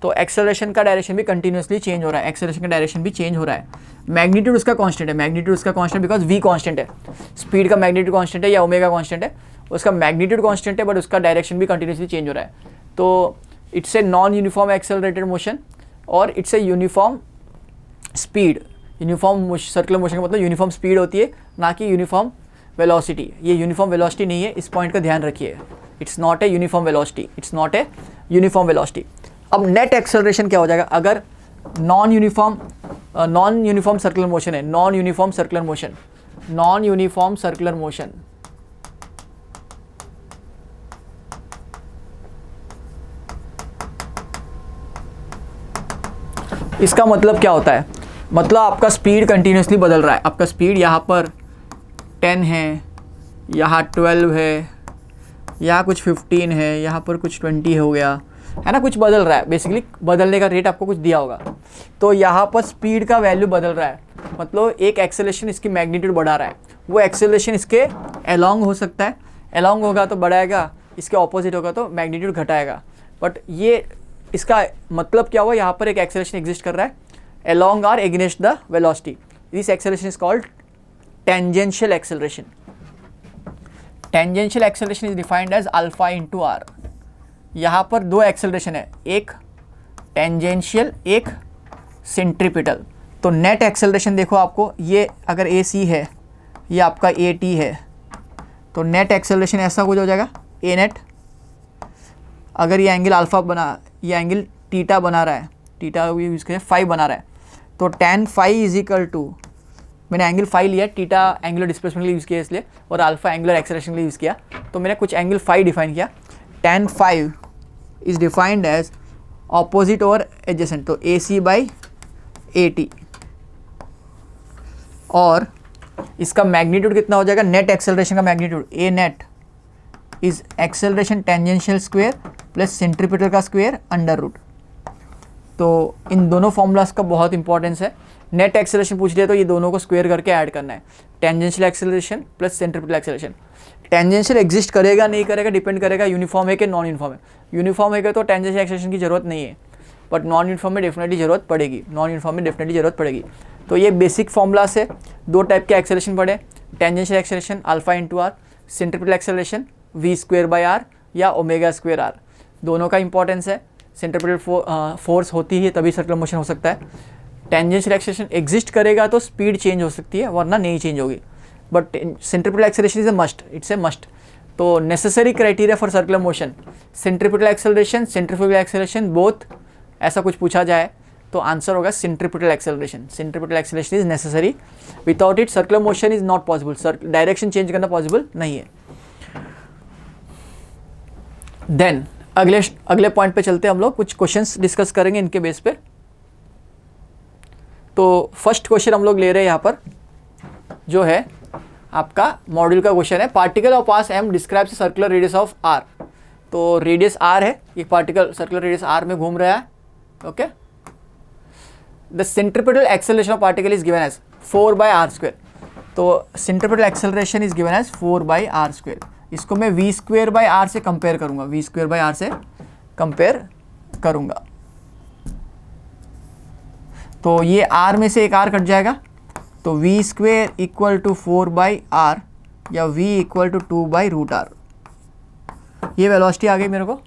तो एक्सेलरेशन का डायरेक्शन भी कंटिन्यूसली चेंज हो रहा है, एक्सेलरेशन का डायरेक्शन भी चेंज हो रहा है। मैग्नीट्यूड उसका कांस्टेंट है, मैग्नीट्यूड उसका कांस्टेंट बिकॉज V कांस्टेंट है, स्पीड का मैग्नीट्यूड कांस्टेंट है या ओमेगा कांस्टेंट है, उसका मैग्नीट्यूड कांस्टेंट है बट उसका डायरेक्शन भी कंटिन्यूसली चेंज हो रहा है। तो it's a non uniform accelerated motion और it's a uniform speed. Uniform circular motion का मतलब यूनिफॉर्म स्पीड होती है, ना कि यूनिफॉर्म वेलोसिटी। ये यूनिफॉर्म वेलोसिटी नहीं है, इस पॉइंट का ध्यान रखिए। It's not a uniform velocity, it's not a uniform velocity. अब नेट एक्सेलरेशन क्या हो जाएगा, अगर नॉन यूनिफॉर्म सर्कुलर मोशन है, non uniform circular motion, non uniform circular motion, इसका मतलब क्या होता है, मतलब आपका स्पीड कंटिन्यूसली बदल रहा है। आपका स्पीड यहाँ पर 10 है, यहाँ 12 है, यहाँ कुछ 15 है, यहाँ पर कुछ 20 हो गया, है ना, कुछ बदल रहा है। बेसिकली बदलने का रेट आपको कुछ दिया होगा, तो यहाँ पर स्पीड का वैल्यू बदल रहा है, मतलब एक एक्सेलरेशन इसकी मैग्नीट्यूड बढ़ा रहा है। वो एक्सेलरेशन इसके अलोंग हो सकता है, अलोंग होगा तो बढ़ाएगा, इसके ऑपोजिट होगा तो मैग्नीट्यूड घटाएगा। बट ये इसका मतलब क्या हुआ, यहाँ पर एक एक्सेलरेशन एग्जिस्ट कर रहा है along or against the velocity. This acceleration is called tangential acceleration. Tangential acceleration is defined as alpha into r. यहाँ पर दो एक्सेलरेशन है, एक टेंजेंशियल, एक सेंट्रीपिटल। तो नेट एक्सेलरेशन देखो आपको, ये अगर AC है, ये आपका AT है, तो नेट एक्सेलरेशन ऐसा कुछ हो जाएगा A नेट। अगर ये एंगल अल्फा बना, ये एंगल थीटा बना रहा है, थीटा यूज़ करें, फाई बना रहा है, तो tan phi is equal to, मैंने एंगल फाई लिया, थीटा एंगुलर डिस्प्लेसमेंट के लिए यूज़ किया इसलिए, और अल्फा एंगुलर एक्सेलरेशन के लिए यूज़ किया, तो मैंने कुछ एंगल फाई डिफाइन किया। tan phi is defined as opposite और एडजेसेंट, तो AC बाई AT, और इसका मैग्नीट्यूड कितना हो जाएगा, नेट एक्सेलरेशन का magnitude a net is acceleration tangential square plus centripetal का स्क्वायर अंडर रूट। तो इन दोनों फॉर्मूलाज का बहुत इंपॉर्टेंस है। नेट एक्सेलरेशन पूछ लिया तो ये दोनों को स्क्वायर करके ऐड करना है, tangential acceleration plus centripetal acceleration. Tangential exist करेगा नहीं करेगा डिपेंड करेगा यूनिफॉर्म है कि नॉन यूनिफॉर्म है। यूनिफॉर्म है तो टेंजेंशियल एक्सेलरेशन की जरूरत नहीं है, बट नॉन यूनिफॉर्म में डेफिनेटली जरूरत पड़ेगी, नॉन यूनिफॉर्म में डेफिनेटली जरूरत पड़ेगी। तो ये बेसिक फॉर्मूला से दो टाइप के एक्सेलरेशन पढ़े, tangential acceleration alpha into r, centripetal acceleration v square by r या ओमेगा स्क्वायर आर। दोनों का इंपॉर्टेंस है। सेंट्रीपिटल फोर्स होती है तभी सर्कुलर मोशन हो सकता है। टेंजेंशियल एक्सेलरेशन एग्जिस्ट करेगा तो स्पीड चेंज हो सकती है वरना नहीं चेंज होगी, but centripetal acceleration is a must, it's a must. तो necessary criteria for circular motion centripetal acceleration, centrifugal acceleration both, ऐसा कुछ पूछा जाए तो आंसर होगा centripetal acceleration. Centripetal acceleration is necessary, without it circular motion is not possible, direction change करना possible नहीं है। देन अगले पॉइंट पे चलते हैं हम लोग, कुछ क्वेश्चंस डिस्कस करेंगे इनके बेस पे। तो फर्स्ट क्वेश्चन हम लोग ले रहे हैं यहाँ पर, जो है आपका मॉड्यूल का क्वेश्चन है, particle of mass m describes circular radius of r। तो रेडियस r है, एक पार्टिकल सर्कुलर रेडियस r में घूम रहा है। Okay, the centripetal acceleration of particle is given as 4/r²। तो centripetal acceleration is given as 4/r²। इसको मैं v²/r से कंपेयर करूंगा, v²/r से कंपेयर करूंगा। तो ये r में से एक r कट जाएगा, तो v² इक्वल टू 4/r या v इक्वल टू 2/√r। ये वेलोसिटी आ गई मेरे को।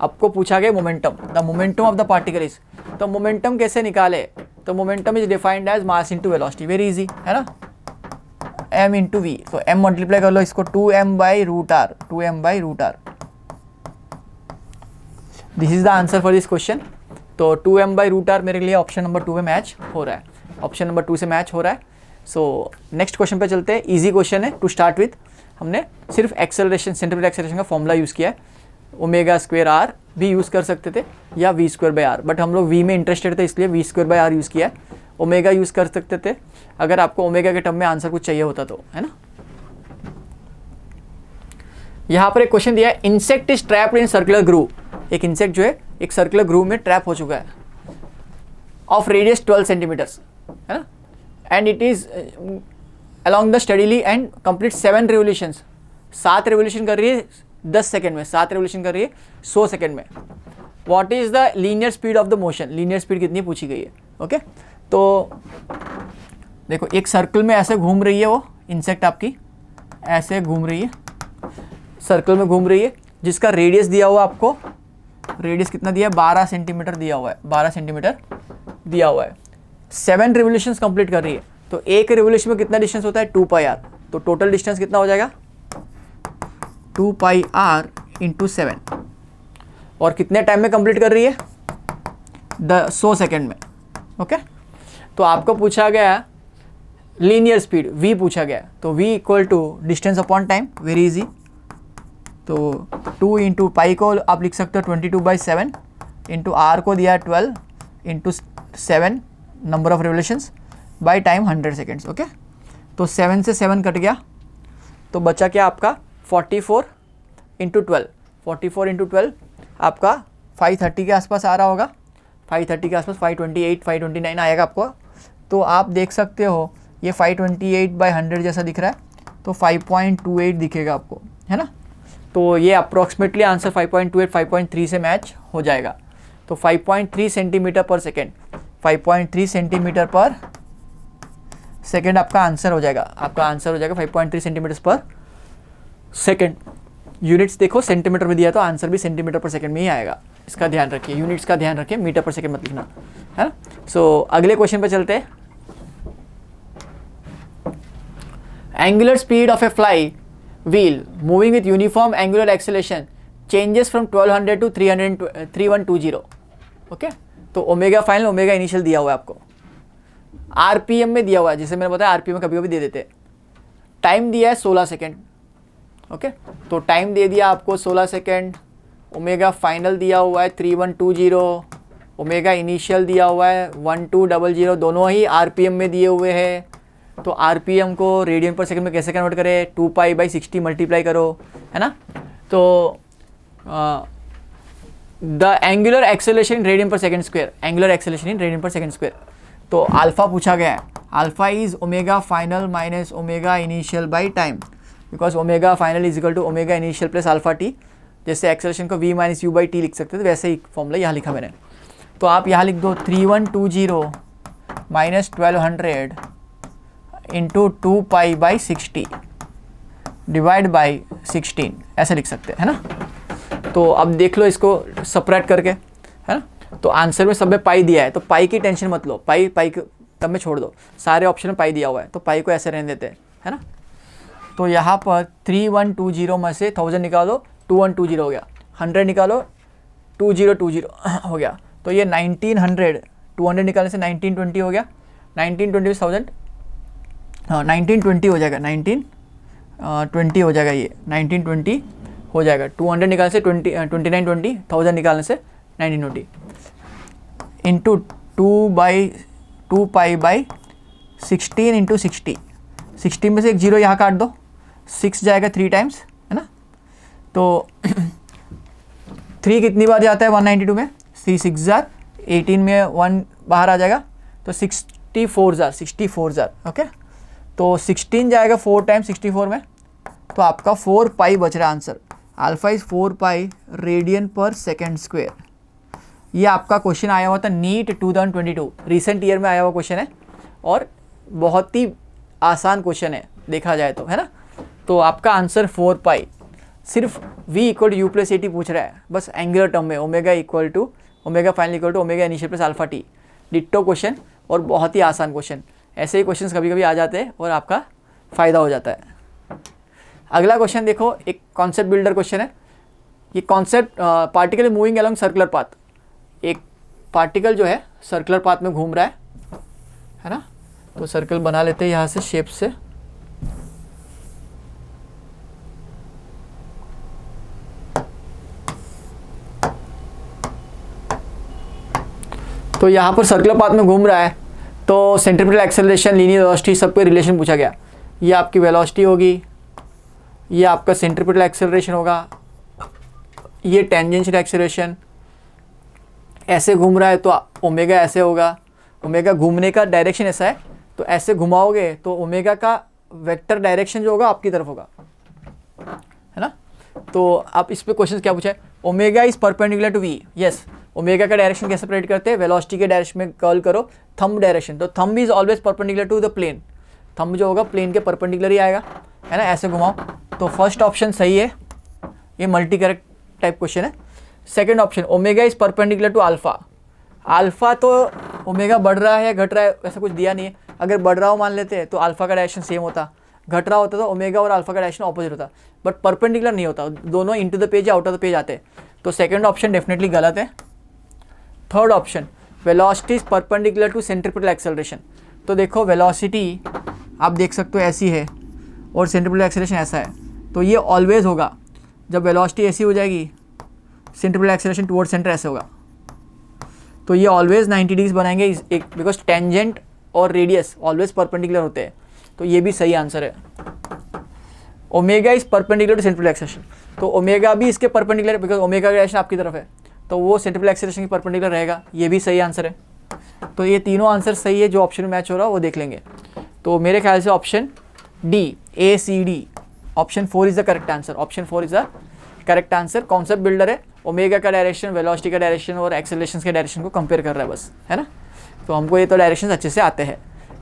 आपको पूछा गया momentum, the momentum of the particle is. तो मोमेंटम कैसे निकाले, तो momentum is defined as mass into velocity, very easy है ना, m इंटू वी। तो m मल्टीप्लाई कर लो इसको 2m/√r, 2m/√r। This is the answer for this question. तो 2m/√r मेरे लिए ऑप्शन नंबर 2 में मैच हो रहा है, ऑप्शन नंबर 2 से मैच हो रहा है। सो नेक्स्ट क्वेश्चन पे चलते हैं। इजी क्वेश्चन है टू स्टार्ट विथ। हमने सिर्फ एक्सेलरेशन, सेंट्रीपिटल एक्सेलरेशन का फॉर्मूला यूज़ किया है। ω² भी यूज़ कर सकते थे या v²/r, बट हम लोग v में इंटरेस्टेड थे इसलिए v²/r यूज़ किया है। ओमेगा यूज़ कर सकते थे अगर आपको ओमेगा के टर्म में आंसर कुछ चाहिए होता तो, है ना। यहाँ पर एक क्वेश्चन दिया है, insect is trapped in circular groove. एक इंसेक्ट जो है एक सर्कुलर ग्रूव में ट्रैप हो चुका है, ऑफ रेडियस 12 सेंटीमीटर्स, है ना, and it is along the steadily and complete 7 revolutions. 7 revolution कर रही है 10 सेकेंड में, 7 रिवोल्यूशन कर रही है 100 सेकेंड में। What is the linear speed of the motion, linear speed कितनी पूछी गई है। ओके, तो देखो एक सर्कल में ऐसे घूम रही है, वो इंसेक्ट आपकी ऐसे घूम रही है, सर्कल में घूम रही है, जिसका रेडियस दिया हुआ आपको, रेडियस कितना दिया है, 12 सेंटीमीटर दिया हुआ है, 12 सेंटीमीटर दिया हुआ है। 7 रिवोल्यूशंस कंप्लीट कर रही है, तो एक रिवोल्यूशन में कितना डिस्टेंस होता है 2πr। तो टोटल डिस्टेंस कितना हो जाएगा 2πr इंटू 7, और कितने टाइम में कंप्लीट कर रही है 100 सेकेंड में। ओके, तो आपको पूछा गया लीनियर स्पीड v पूछा गया, तो v equal to distance upon time, very easy. तो 2 इंटू पाई को आप लिख सकते हो 22/7 इंटू r को दिया है 12 into 7 number of revolutions by time 100 seconds. Okay, तो 7 से 7 कट गया, तो बचा क्या आपका 44 इंटू 12, 44 इंटू 12 आपका 530 के आसपास आ रहा होगा, 530 के आसपास 528 529 आएगा आपको। तो आप देख सकते हो ये 528/100 जैसा दिख रहा है, तो 5.28 दिखेगा आपको, है ना। तो ये अप्रॉक्सीमेटली आंसर 5.28 5.3 से मैच हो जाएगा। तो 5.3 सेंटीमीटर पर सेकेंड, 5.3 सेंटीमीटर पर सेकेंड आपका आंसर हो जाएगा, आपका आंसर हो जाएगा 5.3 सेंटीमीटर पर सेकेंड। यूनिट्स देखो सेंटीमीटर में दिया तो आंसर भी सेंटीमीटर पर सेकेंड में ही आएगा, इसका ध्यान रखिए, यूनिट्स का ध्यान रखिए, मीटर पर सेकेंड मत लिखना, है ना। सो अगले क्वेश्चन पे चलते हैं। Angular speed of a flywheel moving with uniform angular acceleration changes from 1200 to 3120। Okay, तो ओमेगा फाइनल ओमेगा इनिशियल दिया हुआ है आपको, आरपीएम में दिया हुआ है, जैसे मैंने बताया आरपीएम में कभी कभी दे देते। टाइम दिया है 16 सेकेंड। ओके, तो टाइम दे दिया आपको 16 सेकेंड, ओमेगा फाइनल दिया हुआ है 3120, ओमेगा इनिशियल दिया हुआ है 1200, दोनों ही आरपीएम में दिए हुए हैं। तो RPM को रेडियन पर सेकंड में कैसे कन्वर्ट करें, 2π/60 मल्टीप्लाई करो, है ना। तो the angular acceleration in radian per second square, angular acceleration in radian per second square. तो अल्फा पूछा गया है, alpha is omega final minus omega initial by time, because omega final is equal to omega initial plus alpha t. जैसे acceleration को v minus u by t लिख सकते थे, वैसे ही फॉर्मूला यहाँ लिखा मैंने। तो आप यहाँ लिख दो 3120 माइनस 1200 इंटू 2π/60 डिवाइड बाई 16, ऐसे लिख सकते हैं, है ना। तो अब देख लो इसको सपरेट करके, है ना। तो आंसर में सब में पाई दिया है, तो पाई की टेंशन मत लो, पाई तब में छोड़ दो, सारे ऑप्शन में पाई दिया हुआ है, तो पाई को ऐसे रहने देते हैं, है ना। तो यहाँ पर 3120 में से 1000 निकालो, 2120 हो गया, 100 निकालो 2020 हो गया। तो ये 1900, 200 निकालने से 1920 हो गया, 1920 में 1000, हाँ 1920 हो जाएगा, 1920 हो जाएगा, ये 1920 हो जाएगा। 200 निकालने से 2920, 1000 निकालने से 1920 इंटू 2π/16 इंटू 60 में से एक जीरो यहाँ काट दो, 6 जाएगा 3 टाइम्स, है ना। तो 3 कितनी बार जाता है 192 में, 3 6 जार, 18 में 1 बाहर आ जाएगा, तो 64 जार, ओके। तो 16 जाएगा 4 टाइम्स 64 में, तो आपका 4π बच रहा है answer. Alpha is 4π radian per second square. ये आपका क्वेश्चन आया हुआ था नीट 2022, रिसेंट ईयर में आया हुआ क्वेश्चन है, और बहुत ही आसान क्वेश्चन है देखा जाए तो, है ना। तो आपका आंसर 4π, सिर्फ v equal to u plus AT पूछ रहा है, बस एंगुलर टर्म में, omega equal to omega final equal to omega initial plus alpha t, ditto question और बहुत ही आसान क्वेश्चन। ऐसे ही क्वेश्चन कभी कभी आ जाते हैं और आपका फ़ायदा हो जाता है। अगला क्वेश्चन देखो, एक कॉन्सेप्ट बिल्डर क्वेश्चन है। ये concept particle moving along circular path, एक पार्टिकल जो है सर्कुलर पाथ में घूम रहा है ना। तो सर्कल बना लेते हैं यहाँ से शेप से, तो यहाँ पर सर्कुलर पाथ में घूम रहा है, तो सेंट्रीपिटल एक्सेलरेशन, लीनियर वेलोसिटी, सबके रिलेशन पूछा गया। ये आपकी वेलोसिटी होगी, ये आपका सेंट्रीपिटल एक्सेलरेशन होगा, ये टेंजेंशियल एक्सेलरेशन, ऐसे घूम रहा है तो ओमेगा ऐसे होगा, ओमेगा घूमने का डायरेक्शन ऐसा है, तो ऐसे घुमाओगे तो ओमेगा का वेक्टर डायरेक्शन जो होगा आपकी तरफ होगा, है ना। तो आप इस पे क्वेश्चन क्या पूछा है, omega is perpendicular to v, yes. Omega का डायरेक्शन कैसे प्रेडिक्ट करते हैं, वेलोसिटी के डायरेक्शन में कर्ल करो, थंब डायरेक्शन, तो thumb is always perpendicular to the plane, thumb जो होगा प्लेन के परपेंडिकुलर ही आएगा, है ना। ऐसे घुमाओ, तो फर्स्ट ऑप्शन सही है, ये मल्टी करेक्ट टाइप क्वेश्चन है। Second option, omega is perpendicular to alpha, alpha तो ओमेगा बढ़ रहा है या घट रहा है ऐसा कुछ दिया नहीं है, अगर बढ़ रहा हो मान लेते हैं तो अल्फा का डायरेक्शन सेम होता, घट रहा होता तो ओमेगा और अल्फा का डायरेक्शन ऑपोजिट होता, बट परपेंडिकुलर नहीं होता, दोनों इनटू द पेज या आउट ऑफ द पेज आते हैं, तो सेकंड ऑप्शन डेफिनेटली गलत है। Third option, velocity is perpendicular to centripetal acceleration, तो देखो वेलोसिटी आप देख सकते हो ऐसी है और सेंट्रीपिटल एक्सेलरेशन ऐसा है, तो ये ऑलवेज होगा, जब वेलोसिटी ऐसी हो जाएगी सेंट्रीपिटल एक्सेलरेशन टुवर्ड सेंटर ऐसे होगा, तो ये ऑलवेज 90 डिग्रीज बनाएंगे एक, बिकॉज टेंजेंट और रेडियस ऑलवेज परपेंडिकुलर होते हैं, तो ये भी सही आंसर है। Omega is perpendicular to centripetal acceleration, तो ओमेगा भी इसके परपेंडिकुलर है, बिकॉज ओमेगा का डायरेक्शन आपकी तरफ है, तो वो सेंट्रीपिटल एक्सेलरेशन की परपेंडिकुलर रहेगा, ये भी सही आंसर है। तो ये तीनों आंसर सही है, जो ऑप्शन में मैच हो रहा है वो देख लेंगे। तो मेरे ख्याल से option D, ACD, option 4 is the correct answer, option 4 is the correct answer. Concept builder है, ओमेगा का डायरेक्शन, वेलोसिटी का डायरेक्शन और एक्सेलरेशन के डायरेक्शन को कंपेयर कर रहा है बस, है ना। तो हमको ये तो डायरेक्शन अच्छे से आते हैं,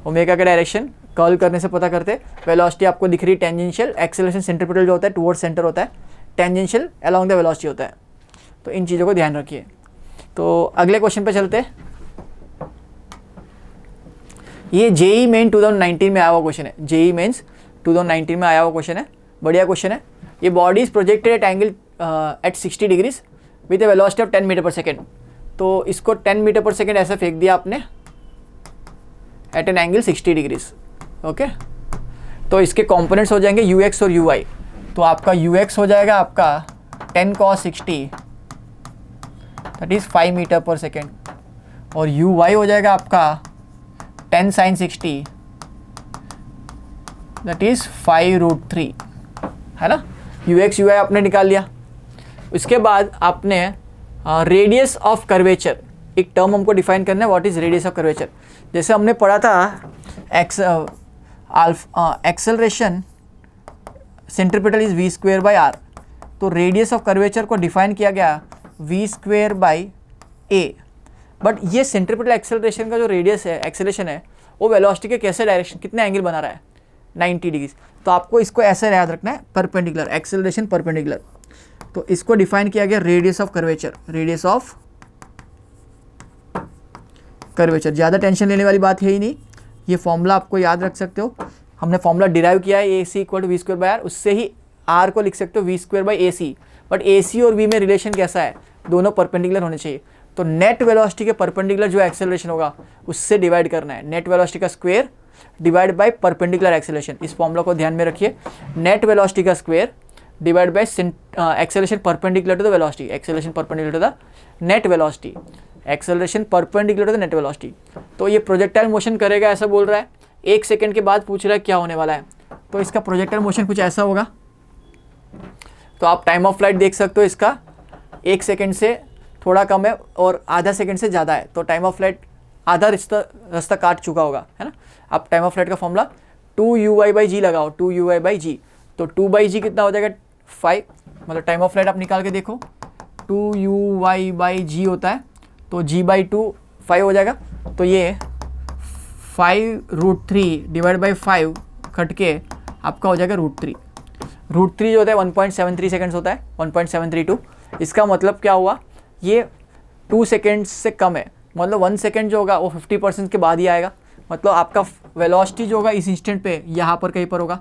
ओमेगा का डायरेक्शन कर्ल करने से पता करते, वेलोसिटी आपको दिख रही है टेंजेंशियल, एक्सेलरेशन सेंट्रीपिटल जो होता है टुवर्ड सेंटर होता है, टेंजेंशियल अलोंग द वेलोसिटी होता है, तो इन चीज़ों को ध्यान रखिए। तो अगले क्वेश्चन पे चलते हैं। ये जेई मेन 2019 में आया हुआ क्वेश्चन है, जेई मेंस 2019 में आया हुआ क्वेश्चन है, बढ़िया क्वेश्चन है। ये body is projected at angle at 60 degrees with a velocity of 10 metre per second, तो इसको 10 मीटर पर सेकेंड ऐसे फेंक दिया आपने at an angle 60 degrees, okay. तो इसके कंपोनेंट्स हो जाएंगे ux और uy, तो आपका ux हो जाएगा आपका 10 cos 60 that is 5 metre per second, और uy हो जाएगा आपका 10 sin 60 दैट इज 5√3, है ना। यूएक्स यूआई आपने निकाल लिया। उसके बाद आपने रेडियस ऑफ कर्वेचर, एक टर्म हमको डिफाइन करना है, what is radius of curvature. जैसे हमने पढ़ा था acceleration centripetal is v square by r, तो रेडियस ऑफ कर्वेचर को डिफाइन किया गया v square by a. But ये सेंट्रीपिटल एक्सेलरेशन का जो रेडियस है, एक्सेलरेशन है, वो वेलोसिटी के कैसे डायरेक्शन, कितने एंगल बना रहा है, 90 डिग्री। तो आपको इसको ऐसे याद रखना है, परपेंडिकुलर, एक्सेलरेशन परपेंडिकुलर। तो इसको डिफाइन किया गया radius of curvature, radius of curvature. ज़्यादा टेंशन लेने वाली बात है ही नहीं, ये फॉर्मूला आपको याद रख सकते हो। हमने फॉर्मूला डिराइव किया है, a c equal to v square by r, उससे ही आर को लिख सकते हो v square by a c. But a c और वी में रिलेशन कैसा है, दोनों परपेंडिकुलर होने चाहिए। तो नेट वेलोसिटी के परपेंडिकुलर जो एक्सेलरेशन होगा उससे डिवाइड करना है, नेट वेलोसिटी का square divide by perpendicular acceleration. इस फॉर्मूला को ध्यान में रखिए, नेट वेलोसिटी का square divide by acceleration perpendicular to the velocity, acceleration perpendicular to the net velocity, acceleration perpendicular to the net velocity. तो ये प्रोजेक्टाइल मोशन करेगा ऐसा बोल रहा है, 1 सेकंड के बाद पूछ रहा है क्या होने वाला है। तो इसका प्रोजेक्टाइल मोशन कुछ ऐसा होगा। तो आप टाइम ऑफ फ्लाइट देख सकते हो, इसका 1 सेकंड से थोड़ा कम है और आधा सेकंड से ज़्यादा है। तो टाइम ऑफ फ्लाइट आधा रास्ता काट चुका होगा, है ना। आप टाइम ऑफ फ्लाइट का फॉर्मूला 2u/g लगाओ, 2u/g। तो 2/g कितना हो जाएगा, 5। मतलब टाइम ऑफ फ्लाइट आप निकाल के देखो, 2u/g होता है, तो g/2 5 हो जाएगा। तो ये 5√3 डिवाइड बाई 5 कट के आपका हो जाएगा √3। √3 जो होता है 1.73 सेकेंड्स होता है, 1.732। इसका मतलब क्या हुआ, ये 2 सेकेंड्स से कम है। मतलब 1 सेकेंड जो होगा वो 50% के बाद ही आएगा। मतलब आपका वेलोसिटी जो होगा इस इंस्टेंट पे यहाँ पर कहीं पर होगा,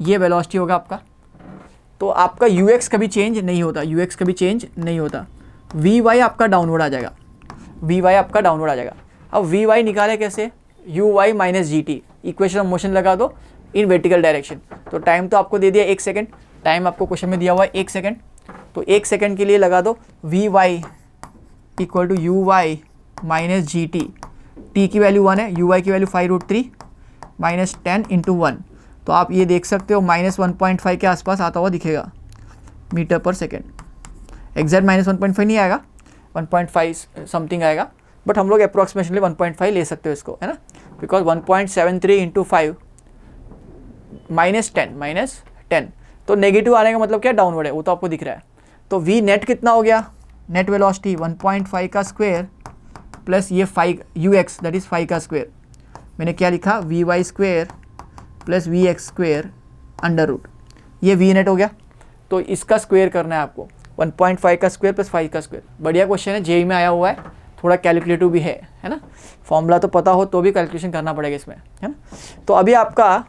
ये वेलोसिटी होगा आपका। तो आपका यूएक्स कभी चेंज नहीं होता, यूएक्स कभी चेंज नहीं होता। वी वाई आपका डाउनवर्ड आ जाएगा, वी वाई आपका डाउनवर्ड आ जाएगा। अब वी वाई निकाले कैसे, u y minus g t, equation of motion लगा दो इन वर्टिकल डायरेक्शन। तो टाइम तो आपको दे दिया 1 सेकेंड, टाइम आपको क्वेश्चन में दिया हुआ है 1 सेकेंड। तो 1 सेकेंड के लिए लगा दो v y equal to u y minus g t. T की वैल्यू 1 है, यू वाई की वैल्यू 5√3 माइनस 10 इंटू 1। तो आप ये देख सकते हो -1.5 के आसपास आता हुआ दिखेगा मीटर पर सेकेंड। एग्जैक्ट -1.5 नहीं आएगा, 1.5 समथिंग आएगा, बट हम लोग अप्रॉक्सीमेटली 1.5 ले सकते हो इसको, है ना। बिकॉज 1.73 इंटू 5 -10 तो नेगेटिव आने का मतलब क्या, डाउनवर्ड है, वो तो आपको दिख रहा है। तो वी नेट कितना हो गया, नेट वेलोसिटी 1.5 का स्क्वायर प्लस ये 5 यू एक्स दैट इज़ 5 का स्क्वायर। मैंने क्या लिखा, v y square plus v x square under root, ये वी नेट हो गया। तो इसका स्क्वायर करना है आपको, 1.5 का स्क्वायर प्लस 5 का स्क्वायर। बढ़िया क्वेश्चन है, जेई में आया हुआ है, थोड़ा कैलकुलेटिव भी है ना। फॉर्मूला तो पता हो तो भी कैलकुलेशन करना पड़ेगा इसमें, है ना। तो अभी आपका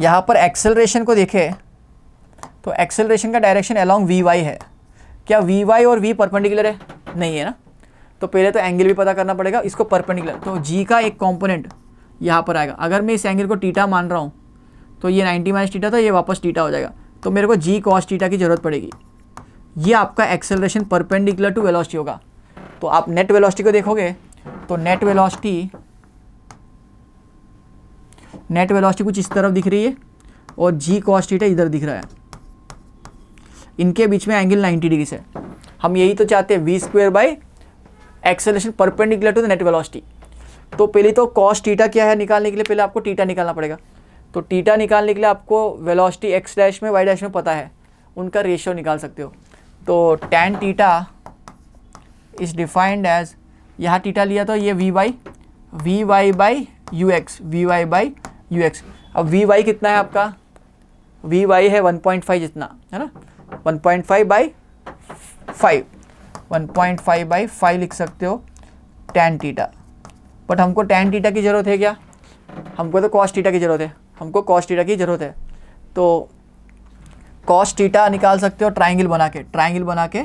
यहाँ पर एक्सेलरेशन को देखें तो एक्सेलरेशन का डायरेक्शन अलोंग वी वाई है। क्या वी वाई और वी परपेंडिकुलर है, नहीं है ना। तो पहले तो एंगल भी पता करना पड़ेगा, इसको परपेंडिकुलर। तो जी का एक कंपोनेंट यहाँ पर आएगा। अगर मैं इस एंगल को टीटा मान रहा हूँ तो ये 90 माइनस टीटा था, ये वापस टीटा हो जाएगा। तो मेरे को जी कॉस टीटा की ज़रूरत पड़ेगी। ये आपका एक्सेलरेशन परपेंडिकुलर टू वेलोसिटी होगा। तो आप नेट वेलोसिटी को देखोगे तो नेट वेलोसिटी कुछ इस तरफ दिख रही है और जी कॉस थीटा इधर दिख रहा है। इनके बीच में एंगल 90 डिग्री है। हम यही तो चाहते हैं, v square by acceleration perpendicular to the net velocity. तो पहले तो कॉस थीटा क्या है निकालने के लिए, पहले आपको थीटा निकालना पड़ेगा। तो थीटा निकालने के लिए आपको वेलोसिटी एक्स डैश में वाई डैश में पता है, उनका रेशियो निकाल सकते हो। तो tan theta is defined as, यहाँ थीटा लिया तो ये v y by u x, v y by u x. अब वी वाई कितना है आपका, वी वाई है 1.5 जितना, है ना। 1.5 बाई 5, 1.5 बाई 5 लिख सकते हो tan थीटा। बट हमको tan थीटा की ज़रूरत है क्या, हमको तो cos थीटा की ज़रूरत है, हमको cos थीटा की ज़रूरत है। तो cos थीटा निकाल सकते हो ट्राइंगल बना के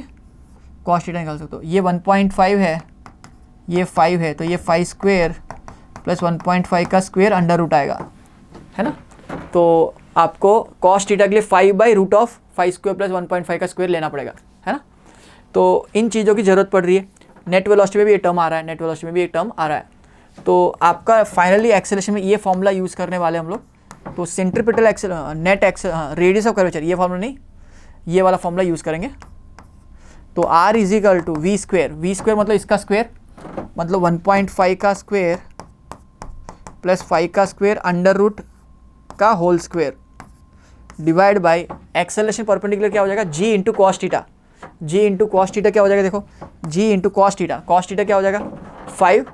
cos थीटा निकाल सकते हो। ये 1.5 है, ये 5 है, तो ये 5 स्क्वेयर प्लस 1.5 का स्क्वेयर अंडर रूट आएगा, है ना। तो आपको cos थीटा के लिए 5/√5 स्क्वेयर प्लस 1.5 का स्क्वेयर लेना पड़ेगा, है ना। तो इन चीज़ों की ज़रूरत पड़ रही है। नेट वेलोसिटी में भी ये टर्म आ रहा है, नेट वेलोसिटी में भी एक टर्म आ रहा है। तो आपका फाइनली एक्सेलरेशन में ये फॉर्मूला यूज़ करने वाले हम लोग, तो centripetal accel net accel radius of curvature, ये फॉर्मूला नहीं, ये वाला फॉर्मूला यूज़ करेंगे। तो R is equal to V square मतलब इसका स्क्वेयर, मतलब 1.5 का स्क्वेयर प्लस 5 का स्क्वेयर अंडर रूट का whole square divide by acceleration perpendicular क्या हो जाएगा, G into cos theta. G into cos theta क्या हो जाएगा, देखो G इंटू कॉस थीटा क्या हो जाएगा 5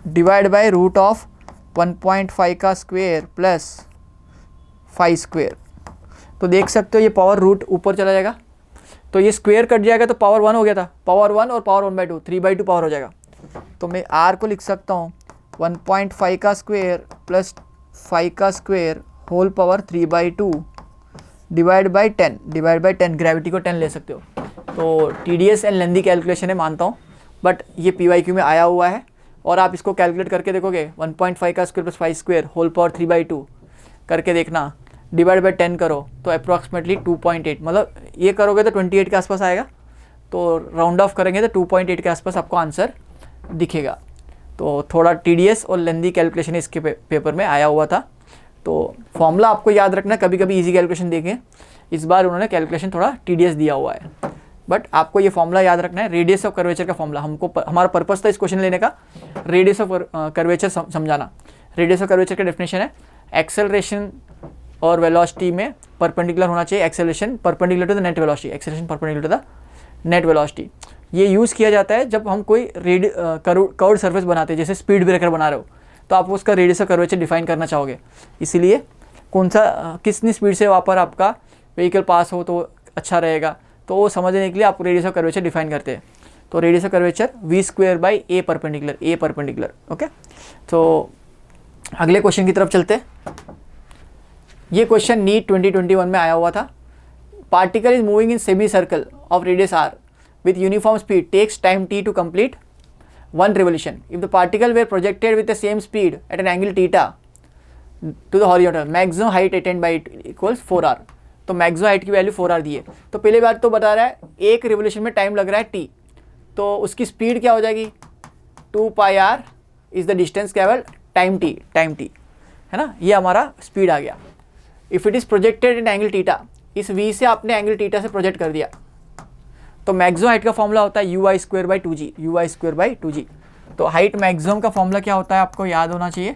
डिवाइड बाय रूट ऑफ 1.5 का स्क्वेयर प्लस 5 स्क्वेयर। तो देख सकते हो ये पावर रूट ऊपर चला जाएगा, तो ये स्क्वेयर कट जाएगा, तो पावर 1 हो गया था, पावर 1 और पावर 1/2 3/2 पावर हो जाएगा। तो मैं R को लिख सकता हूँ 1.5 का स्क्वेयर प्लस 5 का square whole power 3/2 divide by 10 gravity को 10 ले सकते हो। तो TDS एंड लेंदी कैलकुलेशन है मानता हूँ, बट ये PYQ में आया हुआ है और आप इसको कैलकुलेट करके देखोगे 1.5 का square plus 5 square whole power 3/2 करके देखना, डिवाइड बाय 10 करो तो अप्रॉक्सीमेटली 2.8, मतलब ये करोगे तो 28 के आसपास आएगा, तो राउंड ऑफ करेंगे तो 2.8 के आसपास आपको आंसर दिखेगा। तो थोड़ा TDS और लेंदी कैलकुलेशन इसके पेपर में आया हुआ था, तो फॉर्मूला आपको याद रखना, कभी कभी इजी कैलकुलेशन देखें, इस बार उन्होंने कैलकुलेशन थोड़ा TDS दिया हुआ है, बट आपको ये फॉर्मूला याद रखना है, रेडियस ऑफ कर्वेचर का फॉर्मूला। हमारा पर्पस था इस क्वेश्चन लेने का, रेडियस ऑफ कर्वेचर समझाना। रेडियस ऑफ कर्वेचर का डेफिनेशन है एक्सेलरेशन और वेलोसिटी में परपेंडिकुलर होना चाहिए, acceleration perpendicular to the net velocity, acceleration perpendicular to the net velocity. ये यूज़ किया जाता है जब हम कोई कर्व्ड सरफेस बनाते हैं, जैसे स्पीड ब्रेकर बना रहे हो, तो आप उसका रेडियस ऑफ कर्वेचर डिफाइन करना चाहोगे, इसीलिए कौन सा कितनी स्पीड से वहाँ पर आपका व्हीकल पास हो तो अच्छा रहेगा, तो वो समझने के लिए आप रेडियस ऑफ कर्वेचर डिफाइन करते हैं। तो radius of curvature V² by A perpendicular. Okay, तो अगले क्वेश्चन की तरफ चलते हैं। ये क्वेश्चन नीट 2021 में आया हुआ था। Particle is moving in semi circle of radius R with uniform speed takes time t to complete one revolution. If the particle were projected with the same speed at an angle theta to the horizontal, maximum height attained by it equals 4r. तो maximum height की value 4r दी है। तो पहले बात तो बता रहा है एक रिवोल्यूशन में टाइम लग रहा है t, तो उसकी स्पीड क्या हो जाएगी 2πr is the distance travel time t है ना, ये हमारा स्पीड आ गया। If it is projected in angle theta, इस v से आपने एंगल थीटा से प्रोजेक्ट कर दिया, तो मैक्सिमम हाइट का फॉर्मूला होता है uy²/2g। तो हाइट मैक्सिमम का फॉर्मूला क्या होता है आपको याद होना चाहिए,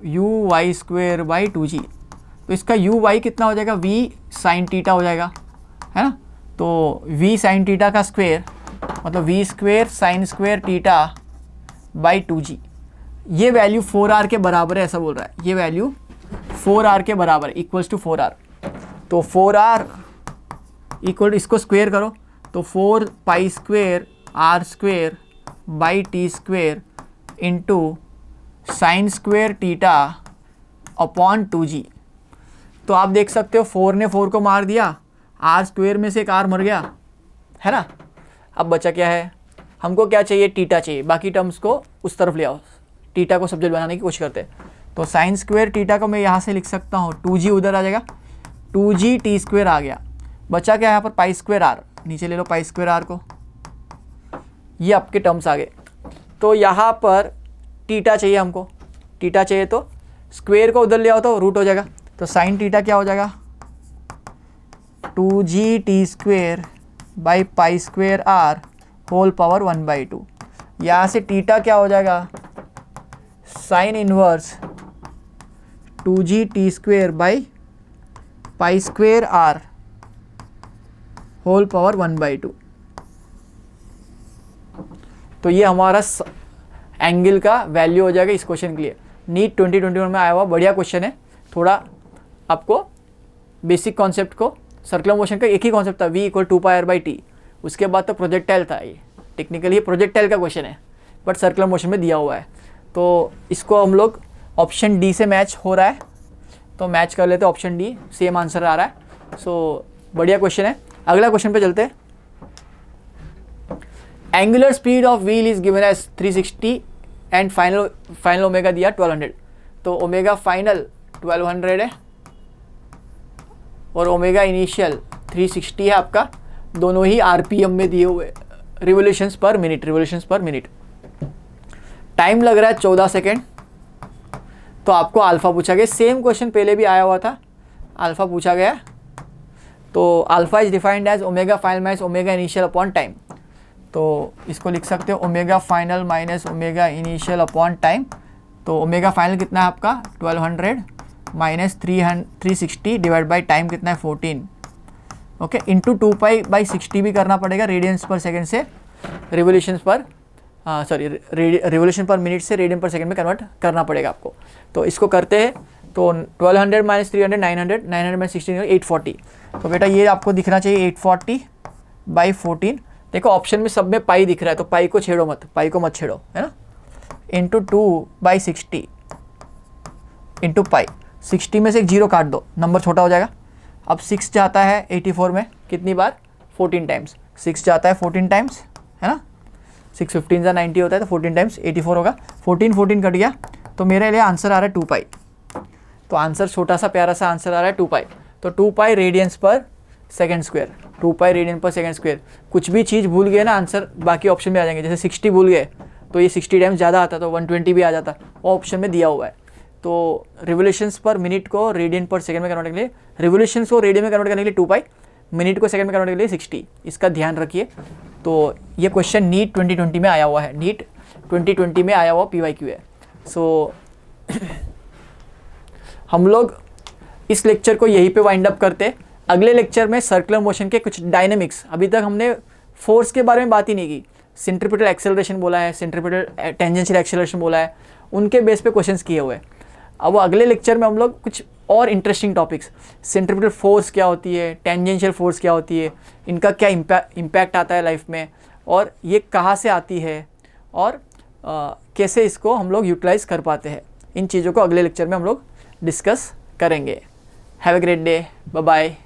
uy²/2g। तो इसका uy कितना हो जाएगा, v sin थीटा हो जाएगा, है ना। तो v sin थीटा का स्क्वेयर मतलब v² sin² theta by 2g, ये वैल्यू 4r के बराबर है, ऐसा बोल रहा है। ये वैल्यू 4r के बराबर इक्वल्स टू 4r। तो 4r इक्वल, इसको स्क्वेयर करो तो 4π² r² by t² into sin² theta upon 2g। तो आप देख सकते हो 4 ने 4 को मार दिया, r² में से एक r मर गया, है ना। अब बचा क्या है, हमको क्या चाहिए, थीटा चाहिए, बाकी टर्म्स को उस तरफ ले आओ, थीटा को सब्जेक्ट बनाने की कोशिश करते हैं। तो sin² थीटा को मैं यहाँ से लिख सकता हूँ 2g उधर आ जाएगा, 2g t² आ गया, बचा क्या यहाँ पर π² r, नीचे ले लो π² r को, ये आपके टर्म्स आ गए। तो यहाँ पर थीटा चाहिए हमको, थीटा चाहिए तो स्क्वेयर को उधर ले आओ तो रूट हो जाएगा। तो साइन थीटा क्या हो जाएगा 2g t² by π² r whole power 1/2। यहाँ से थीटा क्या हो जाएगा sine inverse 2g t² by π² r whole power 1/2। तो ये हमारा एंगल का वैल्यू हो जाएगा इस क्वेश्चन के लिए। नीट 2021 में आया हुआ बढ़िया क्वेश्चन है। थोड़ा आपको बेसिक कॉन्सेप्ट को, सर्कुलर मोशन का एक ही कॉन्सेप्ट था v = 2πr/t, उसके बाद तो प्रोजेक्टाइल था। ये टेक्निकली प्रोजेक्टाइल का क्वेश्चन है बट सर्कुलर मोशन में दिया हुआ है, तो इसको हम लोग ऑप्शन डी से मैच हो रहा है तो मैच कर लेते हैं, ऑप्शन डी सेम आंसर आ रहा है। सो बढ़िया क्वेश्चन है। अगला क्वेश्चन पे चलते हैं। Angular speed of wheel is given as 360 and final omega दिया 1200। तो ओमेगा फाइनल 1200 है और ओमेगा इनिशियल 360 है आपका, दोनों ही आरपीएम में दिए हुए, रिवोल्यूशंस पर मिनट। टाइम लग रहा है 14 सेकेंड। तो आपको अल्फ़ा पूछा गया। सेम क्वेश्चन पहले भी आया हुआ था, अल्फ़ा पूछा गया। तो alpha is defined as omega final minus omega initial upon time. तो इसको लिख सकते हो omega final minus omega initial upon time. तो ओमेगा फाइनल कितना है आपका 1200 माइनस 360 डिवाइड बाई टाइम कितना है 14, ओके, इंटू 2π/60 भी करना पड़ेगा रेडियंस पर सेकेंड से revolution per revolution per minute से रेडियन पर सेकेंड में कन्वर्ट करना पड़ेगा आपको। तो इसको करते हैं तो 1200 माइनस 300 900 माइनस 16 840। तो बेटा ये आपको दिखना चाहिए 840/14। देखो ऑप्शन में सब में पाई दिख रहा है, तो पाई को छेड़ो मत, पाई को मत छेड़ो, है ना। इंटू 2/60 इंटू पाई, 60 में से एक जीरो काट दो, नंबर छोटा हो जाएगा। अब 6 जाता है 84 में कितनी बार 14 टाइम्स, 6 जाता है 14 टाइम्स, है ना। 6 15 जा 90 होता है, तो 14 टाइम्स 84 होगा। 14 कट गया, तो मेरे लिए आंसर आ रहा है 2π। तो आंसर छोटा सा प्यारा सा आंसर आ रहा है 2π। तो 2π radians per second square, 2π radian per second square. कुछ भी चीज़ भूल गए ना, आंसर बाकी ऑप्शन में आ जाएंगे। जैसे 60 भूल गए तो ये 60 टाइम्स ज़्यादा आता, तो 120 भी आ जाता, वो ऑप्शन में दिया हुआ है। तो रिवोल्यूशंस पर मिनट को रेडियन पर सेकंड में कन्वर्ट करने के लिए, रिवोल्यूशंस को रेडियन में कन्वर्ट करने के लिए 2π, मिनट को सेकंड में कन्वर्ट करने के लिए 60, इसका ध्यान रखिए। तो ये क्वेश्चन नीट 2020 में आया हुआ है, नीट 2020 में आया हुआ PYQ है। सो हम लोग इस लेक्चर को यहीं पे वाइंड अप करते। अगले लेक्चर में सर्कुलर मोशन के कुछ डायनेमिक्स, अभी तक हमने फोर्स के बारे में बात ही नहीं की, सेंट्रीपिटल एक्सेलरेशन बोला है, सेंट्रीपिटल टेंजेंशियल एक्सेलरेशन बोला है, उनके बेस पे क्वेश्चंस किए हुए हैं। अब अगले लेक्चर में हम लोग कुछ और इंटरेस्टिंग टॉपिक्स, सेंट्रीपिटल फोर्स क्या होती है, टेंजेंशियल फोर्स क्या होती है, इनका क्या इम्पैक्ट आता है लाइफ में, और ये कहाँ से आती है, और कैसे इसको हम लोग यूटिलाइज कर पाते हैं, इन चीज़ों को अगले लेक्चर में हम लोग डिस्कस करेंगे। Have a great day, bye bye.